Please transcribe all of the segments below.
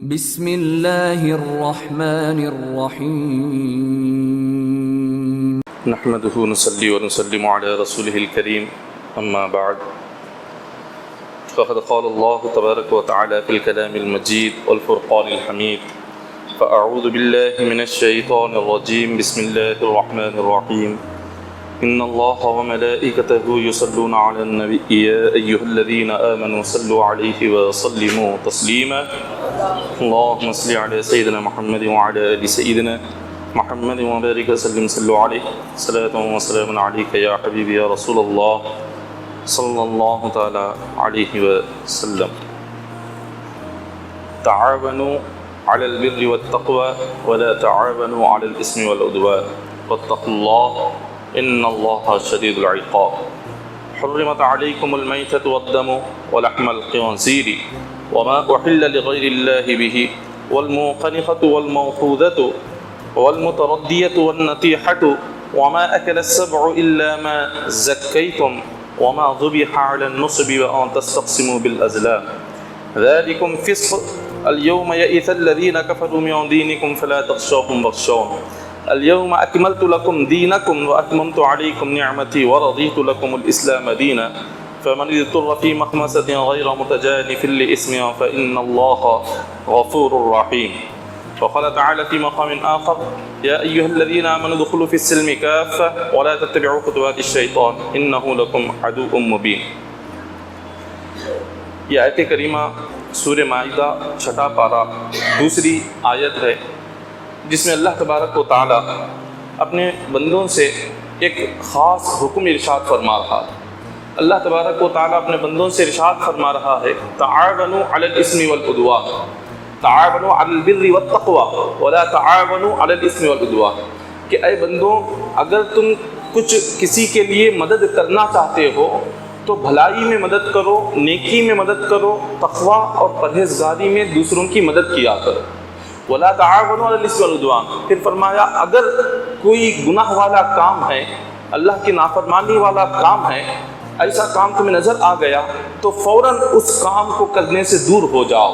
بسم اللہ الرحمن الرحیم نحمده ونصلي ونسلم على رسوله الكريم أما بعد فقد قال الله تبارك وتعالى في الكلام المجيد والفرقان الحميد فأعوذ بالله من الشيطان الرجيم بسم الله الرحمن الرحيم إن الله وملائكته يصلون على النبي يا أيها الذين آمنوا صلوا عليه وسلموا تسليما اللهم صل على سيدنا محمد وعلى آل سيدنا محمد وبارك وسلم صلوا عليه صلاة وسلام عليك يا حبيبي يا رسول الله صلى الله تعالى عليه وسلم تعاونوا على البر والتقوى ولا تعاونوا على الإثم والعدوان واتقوا الله إن الله شديد العقاب حرمت عليكم الميتة والدم ولحم الخنزير وما أحل لغير الله به والمنخنقة والموقوذة والمتردية والنطيحة وما أكل السبع إلا ما زكيتم وما ذبح على النصب وأن تستقسموا بالأزلام ذلكم فسق اليوم يئس الذين كفروا من دينكم فلا تخشوهم واخشون اليوم أكملت لكم دينكم وأتممت عليكم نعمتي ورضيت لكم الإسلام دينا فمن اضطر في مخمصة غير متجانف لإثم فإن الله غفور رحيم وقال تعالى في مقام آخر يا أيها الذين آمنوا ادخلوا في السلم كافة ولا تتبعوا خطوات الشيطان إنه لكم عدو مبين. یہ آیت کریمہ سورہ مائدہ چھٹا پارہ دوسری آیت ہے جس میں اللہ تبارک و تعالی اپنے بندوں سے ایک خاص حکم ارشاد فرما رہا ہے. اللہ تبارک و تعالی اپنے بندوں سے ارشاد فرما رہا ہے تعاونوا علی الاسم والعدوان تعاونوا علی البر والتقوی ولا تعاونوا علی الاسم والعدوان کہ اے بندوں اگر تم کچھ کسی کے لیے مدد کرنا چاہتے ہو تو بھلائی میں مدد کرو، نیکی میں مدد کرو، تقوی اور پرہیزگاری میں دوسروں کی مدد کیا کرو. ولا تعاونوا علی الاسم والعدوان پھر فرمایا اگر کوئی گناہ والا کام ہے، اللہ کی نافرمانی والا کام ہے، ایسا کام تمہیں نظر آ گیا تو فوراً اس کام کو کرنے سے دور ہو جاؤ.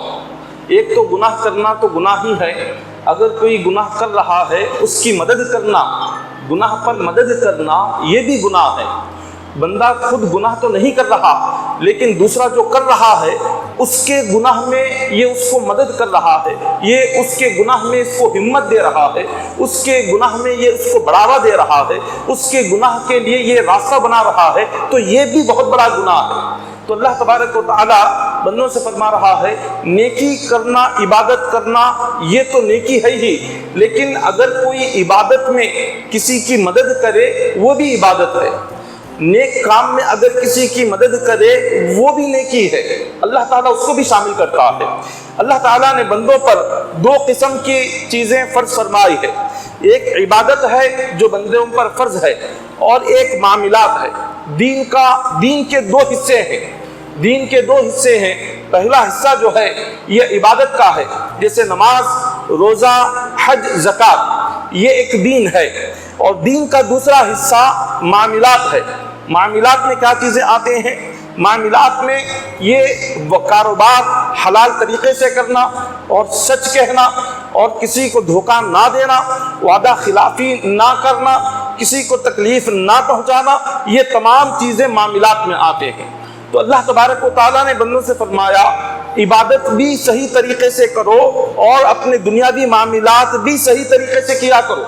ایک تو گناہ کرنا تو گناہ ہی ہے، اگر کوئی گناہ کر رہا ہے اس کی مدد کرنا، گناہ پر مدد کرنا یہ بھی گناہ ہے. بندہ خود گناہ تو نہیں کر رہا لیکن دوسرا جو کر رہا ہے اس کے گناہ میں یہ اس کو مدد کر رہا ہے، یہ اس کے گناہ میں اس کو ہمت دے رہا ہے، اس کے گناہ میں یہ اس کو بڑھاوا دے رہا ہے، اس کے گناہ کے لیے یہ راستہ بنا رہا ہے تو یہ بھی بہت بڑا گناہ ہے. تو اللہ تبارک و تعالی بندوں سے فرما رہا ہے نیکی کرنا، عبادت کرنا یہ تو نیکی ہے ہی، لیکن اگر کوئی عبادت میں کسی کی مدد کرے وہ بھی عبادت ہے. نیک کام میں اگر کسی کی مدد کرے وہ بھی نیکی ہے، اللہ تعالیٰ اس کو بھی شامل کرتا ہے. اللہ تعالیٰ نے بندوں پر دو قسم کی چیزیں فرض فرمائی ہے، ایک عبادت ہے جو بندوں پر فرض ہے اور ایک معاملات ہے. دین کے دو حصے ہیں، دین کے دو حصے ہیں. پہلا حصہ جو ہے یہ عبادت کا ہے، جیسے نماز، روزہ، حج، زکوٰۃ، یہ ایک دین ہے. اور دین کا دوسرا حصہ معاملات ہے. معاملات میں کیا چیزیں آتے ہیں؟ معاملات میں یہ کاروبار حلال طریقے سے کرنا اور سچ کہنا اور کسی کو دھوکہ نہ دینا، وعدہ خلافی نہ کرنا، کسی کو تکلیف نہ پہنچانا، یہ تمام چیزیں معاملات میں آتے ہیں. تو اللہ تبارک و تعالیٰ نے بندوں سے فرمایا عبادت بھی صحیح طریقے سے کرو اور اپنے دنیاوی معاملات بھی صحیح طریقے سے کیا کرو.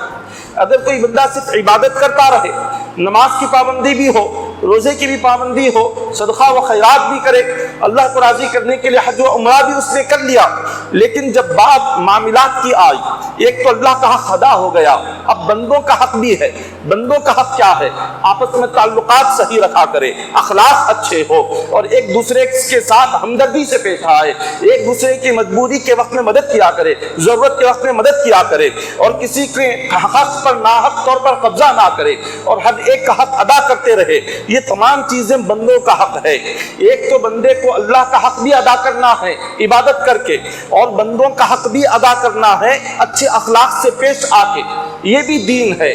اگر کوئی بندہ صرف عبادت کرتا رہے، نماز کی پابندی بھی ہو، روزے کی بھی پابندی ہو، صدقہ و خیرات بھی کرے، اللہ کو راضی کرنے کے لیے حج و عمرہ بھی اس نے کر لیا، لیکن جب بات معاملات کی آئی، ایک تو اللہ کا حق ادا ہو گیا، اب بندوں کا حق بھی ہے. بندوں کا حق کیا ہے؟ آپس میں تعلقات صحیح رکھا کرے، اخلاق اچھے ہو اور ایک دوسرے کے ساتھ ہمدردی سے پیش آئے، ایک دوسرے کی مجبوری کے وقت میں مدد کیا کرے، ضرورت کے وقت میں مدد کیا کرے اور کسی کے حق پر ناحق طور پر قبضہ نہ کرے اور ہر ایک کا حق ادا کرتے رہے. یہ تمام چیزیں بندوں کا حق ہے. ایک تو بندے کو اللہ کا حق بھی ادا کرنا ہے عبادت کر کے، اور بندوں کا حق بھی ادا کرنا ہے اچھے اخلاق سے پیش آ کے. یہ بھی دین ہے.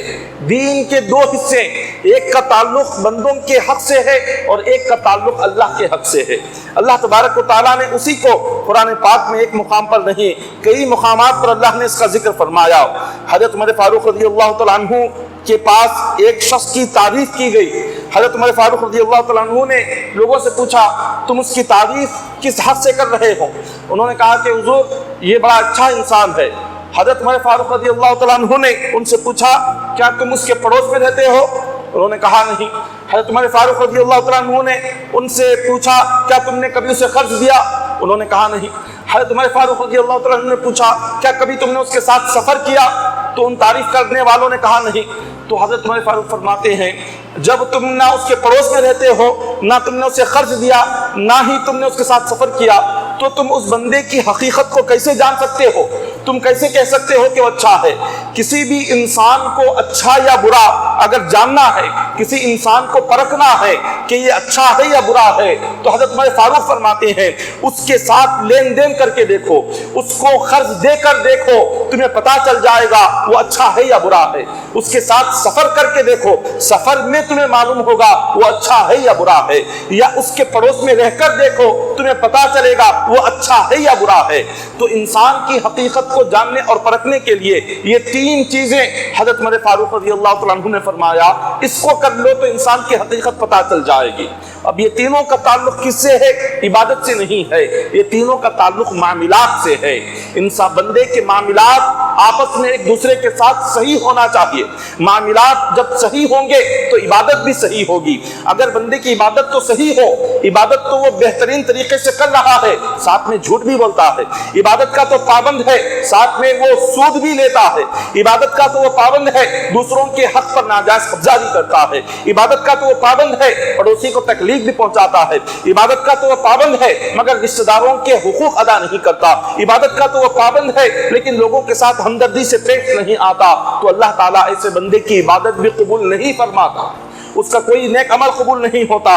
دین کے دو حصے ایک کا تعلق بندوں کے حق سے ہے اور ایک کا تعلق اللہ کے حق سے ہے۔ اللہ تبارک و تعالیٰ نے اسی کو قرآن پاک میں ایک مقام پر نہیں کئی مقامات پر اللہ نے اس کا ذکر فرمایا۔ حضرت عمر فاروق رضی اللہ تعالیٰ عنہ کے پاس ایک شخص کی تعریف کی گئی۔ حضرت عمر فاروق رضی اللہ تعالیٰ عنہ نے لوگوں سے پوچھا تم اس کی تعریف کس حق سے کر رہے ہو؟ انہوں نے کہا کہ حضور یہ بڑا اچھا انسان ہے۔ حضرت عمر فاروق رضی اللہ تعالیٰ عنہ نے ان سے پوچھا کیا تم اس کے پڑوس میں رہتے ہو؟ انہوں نے کہا نہیں۔ حضرت عمر فاروق رضی اللہ تعالیٰ عنہ نے ان سے پوچھا کیا تم نے کبھی اسے قرض دیا؟ انہوں نے کہا نہیں۔ حضرت عمر فاروق رضی اللہ تعالیٰ عنہ نے پوچھا کیا کبھی تم نے اس کے ساتھ سفر کیا؟ تو ان تعریف کرنے والوں نے کہا نہیں۔ تو حضرت عمر فاروق فرماتے ہیں جب تم نہ اس کے پڑوس میں رہتے ہو، نہ تم نے اسے قرض دیا، نہ ہی تم نے اس کے ساتھ سفر کیا، تو تم اس بندے کی حقیقت کو کیسے جان سکتے ہو؟ تم کیسے کہہ سکتے ہو کہ وہ اچھا ہے؟ کسی بھی انسان کو اچھا یا برا اگر جاننا ہے، کسی انسان کو پرکھنا ہے کہ یہ اچھا ہے یا برا ہے، تو حضرت عمر فاروق فرماتے ہیں اس کے ساتھ لین دین کر کے دیکھو، اس کو قرض دے کر دیکھو، تمہیں پتا چل جائے گا وہ اچھا ہے یا برا ہے۔ اس کے ساتھ سفر کر کے دیکھو، سفر میں تمہیں معلوم ہوگا وہ اچھا ہے یا برا ہے، یا اس کے پڑوس میں رہ کر دیکھو تمہیں پتا چلے گا وہ اچھا ہے یا برا ہے۔ تو انسان کی حقیقت کو جاننے اور پرکھنے کے لیے یہ تین چیزیں حضرت عمر فاروق رضی اللہ تعالیٰ عنہ نے فرمایا اس کو کر لو تو انسان کی حقیقت پتا چل جائے گی۔ اب یہ تینوں کا تعلق کس سے ہے؟ عبادت سے نہیں ہے، یہ تینوں کا تعلق معاملات سے ہے۔ انسان بندے کے معاملات آپس میں ایک دوسرے کے ساتھ صحیح ہونا چاہیے۔ معاملات جب صحیح ہوں گے تو عبادت بھی صحیح ہوگی۔ اگر بندے کی عبادت تو صحیح ہو، عبادت تو وہ بہترین طریقے سے کر رہا ہے، ساتھ میں جھوٹ بھی بولتا ہے، عبادت کا تو پابند ہے، ساتھ میں وہ سود بھی لیتا ہے، عبادت کا تو وہ پابند ہے، دوسروں کے حق پر ناجائز قبضہ بھی کرتا ہے، عبادت کا تو وہ پابند ہے، پڑوسی کو تکلیف بھی پہنچاتا ہے، عبادت کا تو وہ پابند ہے مگر رشتہ داروں کے حقوق ادا نہیں کرتا، عبادت کا تو وہ پابند ہے لیکن لوگوں کے ساتھ ہمدردی سے پیش نہیں آتا، تو اللہ تعالیٰ ایسے بندے کی عبادت بھی قبول نہیں فرماتا، اس کا کوئی نیک عمل قبول نہیں ہوتا۔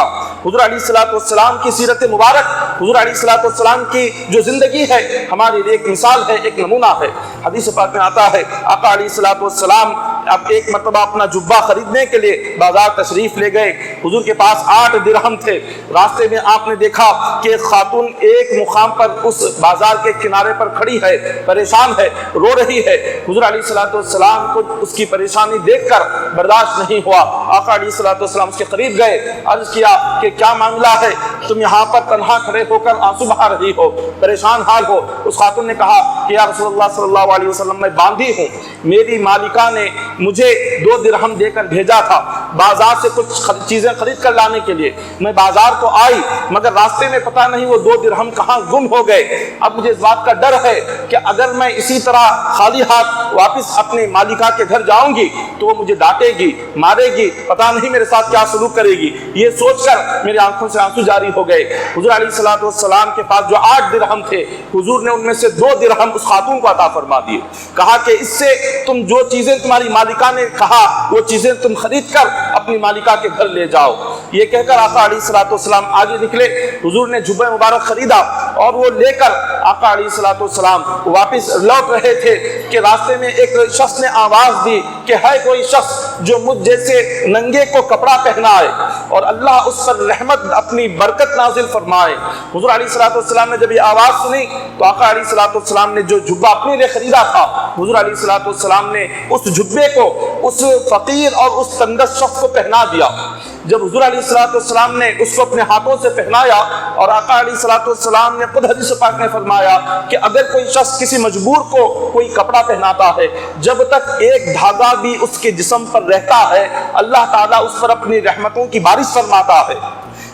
حضور علیہ الصلوۃ والسلام کی سیرت مبارک، حضور علیہ الصلوۃ والسلام کی جو زندگی ہے ہمارے لیے ایک مثال ہے، ایک نمونہ ہے۔ حدیث پاک میں آتا ہے آقا علیہ الصلوۃ والسلام اب ایک مرتبہ اپنا جبہ خریدنے کے لیے بازار تشریف لے گئے، حضور کے پاس 8 درہم تھے۔ راستے میں آپ نے دیکھا کہ ایک خاتون ایک مقام پر اس بازار کے کنارے پر کھڑی ہے، پریشان ہے، رو رہی ہے۔ حضور علیہ الصلوۃ والسلام کو اس کی پریشانی دیکھ کر برداشت نہیں ہوا، آقا علیہ الصلوۃ والسلام اس کے قریب گئے، عرض کیا کہ کیا معاملہ ہے، تم یہاں پر تنہا کھڑے ہو کر آنسو بہا رہی ہو، پریشان حال ہو؟ اس خاتون نے کہا کہ یا رسول اللہ صلی اللہ علیہ وسلم میں باندھی ہوں، میری مالکہ نے مجھے 2 درہم دے کر بھیجا تھا بازار سے کچھ چیزیں خرید کر لانے کے لیے، میں بازار تو آئی مگر راستے میں پتہ نہیں وہ 2 درہم کہاں گم ہو گئے۔ اب مجھے اس بات کا ڈر ہے کہ اگر میں اسی طرح خالی ہاتھ واپس اپنے مالکہ کے گھر جاؤں گی تو وہ مجھے ڈانٹے گی، مارے گی، پتہ نہیں میرے ساتھ کیا سلوک کرے گی۔ یہ سوچ کر میری آنکھوں سے آنسو جاری ہو گئے۔ حضور علیہ الصلوۃ والسلام کے پاس جو 8 درہم تھے، حضور نے ان میں سے 2 درہم اس خاتون کو عطا فرما دیے، کہا کہ اس سے تم جو چیزیں تمہاری مالکہ نے کہا وہ چیزیں تم خرید کر اپنی مالکہ کے گھر لے جاؤ۔ یہ کہہ کر آقا علیہ الصلوۃ والسلام آگے نکلے، حضور نے جبہ مبارک خریدا اور وہ لے کر آقا علیہ الصلوۃ والسلام واپس لوٹ رہے تھے کہ راستے میں ایک شخص نے آواز دی کہ ہے کوئی شخص جو مجھ جیسے ننگے کو کپڑا پہنائے اور اللہ اس پر رحمت اپنی برکت نازل فرمائے۔ حضور علیہ الصلوۃ والسلام نے جب یہ آواز سنی تو آقا علیہ الصلوۃ والسلام نے جو جبہ اپنے لیے خریدا تھا، حضور علیہ الصلوۃ والسلام نے اس جبے کو اس فقیر اور اس تنگس شخص کو پہنا دیا۔ جب حضور علیہ الصلوۃ والسلام نے اس کو اپنے ہاتھوں سے پہنایا اور آقا علیہ الصلوۃ والسلام نے خود حدیث پاک میں فرمایا کہ اگر کوئی شخص کسی مجبور کو کوئی کپڑا پہناتا ہے، جب تک ایک دھاگا بھی اس کے جسم پر رہتا ہے اللہ تعالیٰ اس پر اپنی رحمتوں کی بارش فرماتا ہے۔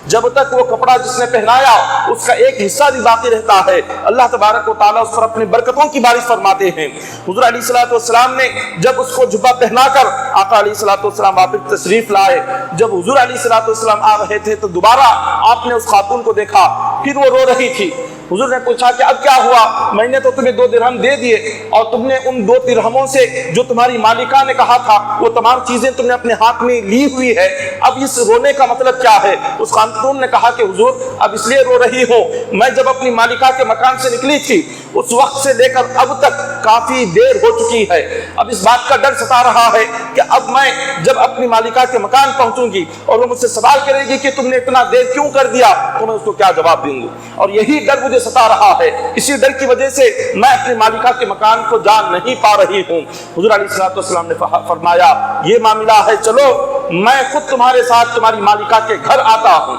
جب تک وہ کپڑا جس نے پہنایا اس کا ایک حصہ بھی باقی رہتا ہے اللہ تبارک و تعالیٰ اس پر اپنی برکتوں کی بارش فرماتے ہیں۔ حضور علیہ الصلوۃ والسلام نے جب اس کو جبہ پہنا کر آقا علیہ الصلوۃ والسلام واپس تشریف لائے، جب حضور علیہ الصلوۃ والسلام آ رہے تھے تو دوبارہ آپ نے اس خاتون کو دیکھا، پھر وہ رو رہی تھی۔ حضور نے پوچھا کہ اب کیا ہوا؟ میں نے تو تمہیں 2 درہم دے دیے اور تم نے ان 2 درہموں سے جو تمہاری مالکہ نے کہا تھا وہ تمام چیزیں تم نے اپنے ہاتھ میں لی ہوئی ہے، اب اس رونے کا مطلب کیا ہے؟ اس خاتون نے کہا کہ حضور اب اس لیے رو رہی ہوں، میں جب اپنی مالکہ کے مکان سے نکلی تھی اس وقت سے لے کر اب تک کافی دیر ہو چکی ہے. اب اس بات کا ڈر ستا رہا ہے کہ اب میں جب اپنی مالکہ کے مکان پہنچوں گی اور وہ مجھ سے سوال کرے گی کہ تم نے اتنا دیر کیوں کر دیا, تو میں اس کو کیا جواب دوں گی. اور یہی ڈر مجھے ستا رہا ہے. اسی ڈر کی وجہ سے میں اپنی مالکہ کے مکان کو جان نہیں پا رہی ہوں. حضور علیہ السلام نے فرمایا یہ معاملہ ہے, چلو میں خود تمہارے ساتھ تمہاری مالکہ کے گھر آتا ہوں,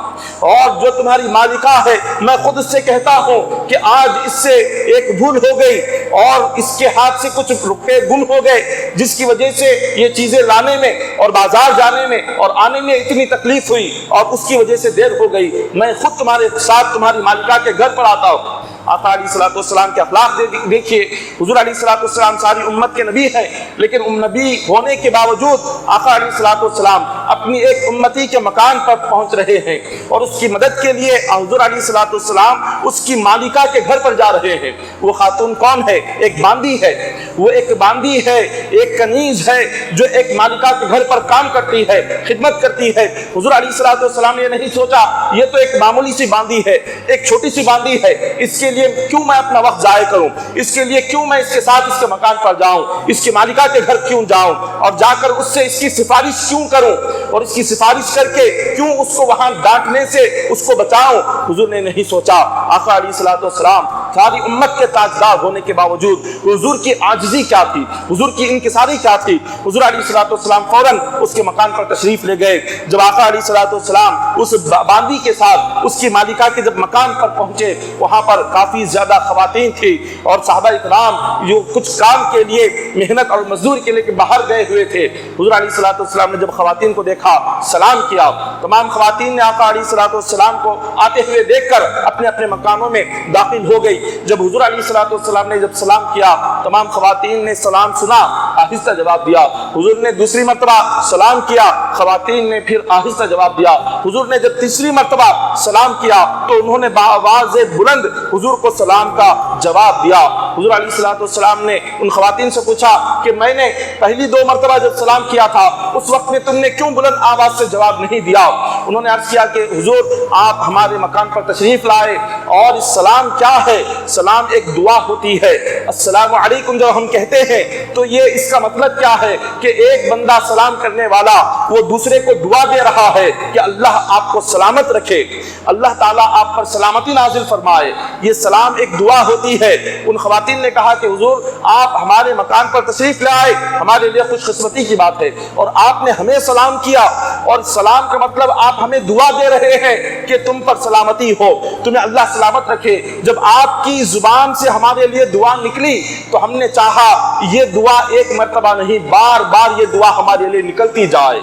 اور جو تمہاری مالکہ ہے میں خود اس سے کہتا ہوں کہ آج اس سے ایک بھول ہو گئی اور اس کے ہاتھ سے کچھ روپے گم ہو گئے, جس کی وجہ سے یہ چیزیں لانے میں اور بازار جانے میں اور آنے میں اتنی تکلیف ہوئی اور اس کی وجہ سے دیر ہو گئی. میں خود تمہارے ساتھ تمہاری مالکہ کے گھر پر آتا ہوں. آقا علیہ السلام کے اخلاق دیکھیے. حضور علیہ السلام ساری امت کے نبی ہیں, لیکن نبی ہونے کے باوجود آقا علیہ السلام اپنی ایک امتی کے مکان پر پہنچ رہے ہیں اور اس کی مدد کے لیے حضور علیہ السلام اس کی مالکہ کے گھر پر جا رہے ہیں. وہ خاتون کون ہے؟ ایک باندی ہے. وہ ایک باندی ہے, ایک کنیز ہے جو ایک مالکہ کے گھر پر کام کرتی ہے, خدمت کرتی ہے. حضور علیہ السلام نے یہ نہیں سوچا یہ تو ایک معمولی سی باندی ہے, ایک چھوٹی سی باندی ہے, اس کے لیے کیوں میں اپنا وقت ضائع کروں, اس کے لیے کیوں میں اس کے ساتھ اس کے مکان پر جاؤں, اس کی مالکہ کے گھر کیوں جاؤں اور جا کر اس سے اس کی سفارش کیوں کروں اور اس کی سفارش کر کے کیوں اس کو وہاں ڈانٹنے سے اس کو بچاؤں. حضور نے نہیں سوچا. آقا علیہ السلام ساری امت کے تاجدار ہونے کے باوجود حضور کی عاجزی کیا تھی, حضور کی انکساری کیا تھی. حضور علیہ السلام فوراً اس کے مکان پر تشریف لے گئے. جب آقا علیہ السلام اس باندی کے ساتھ اس کی مالکہ کے جب مکان پر پہنچے, وہاں پر کافی زیادہ خواتین تھی اور صحابہ اکرام جو کچھ کام کے لیے محنت اور مزدور کے لیے باہر گئے ہوئے تھے. حضور علیہ السلام نے جب خواتین کو دیکھا, سلام کیا. تمام خواتین نے آقا علیہ السلام کو آتے ہوئے دیکھ کر اپنے اپنے مکانوں میں داخل ہو گئی. جب حضور علیہ السلام نے جب سلام کیا, تمام خواتین نے سلام سنا, آہستہ جواب دیا. حضور نے دوسری مرتبہ سلام کیا, خواتین نے پھر آہستہ جواب دیا. حضور نے جب تیسری مرتبہ سلام کیا تو انہوں نے بآواز بلند حضور کو سلام کا جواب دیا. حضور علیہ السلام نے ان خواتین سے پوچھا کہ میں نے پہلی 2 مرتبہ جب سلام کیا تھا اس وقت میں تم نے کیوں بلند آواز سے جواب نہیں دیا؟ انہوں نے عرض کیا کہ حضور آپ ہمارے مکان پر تشریف لائے اور اس سلام کیا ہے؟ سلام ایک دعا ہوتی ہے. السلام علیکم جب ہم کہتے ہیں تو یہ اس کا مطلب کیا ہے کہ ایک بندہ سلام کرنے والا وہ دوسرے کو دعا دے رہا ہے کہ اللہ آپ کو سلامت رکھے, اللہ تعالیٰ آپ پر سلامتی نازل فرمائے. یہ سلام ایک دعا ہوتی ہے. ان خواتین نے کہا کہ حضور آپ ہمارے مکان پر تشریف لے آئے, ہمارے لیے خوش قسمتی کی بات ہے, اور آپ نے ہمیں سلام کیا, اور سلام کا مطلب آپ ہمیں دعا دے رہے ہیں کہ تم پر سلامتی ہو, تمہیں اللہ سلامت رکھے. جب آپ کی زبان سے ہمارے لیے دعا نکلی تو ہم نے چاہا یہ دعا ایک مرتبہ نہیں, بار بار یہ دعا ہمارے لیے نکلتی جائے.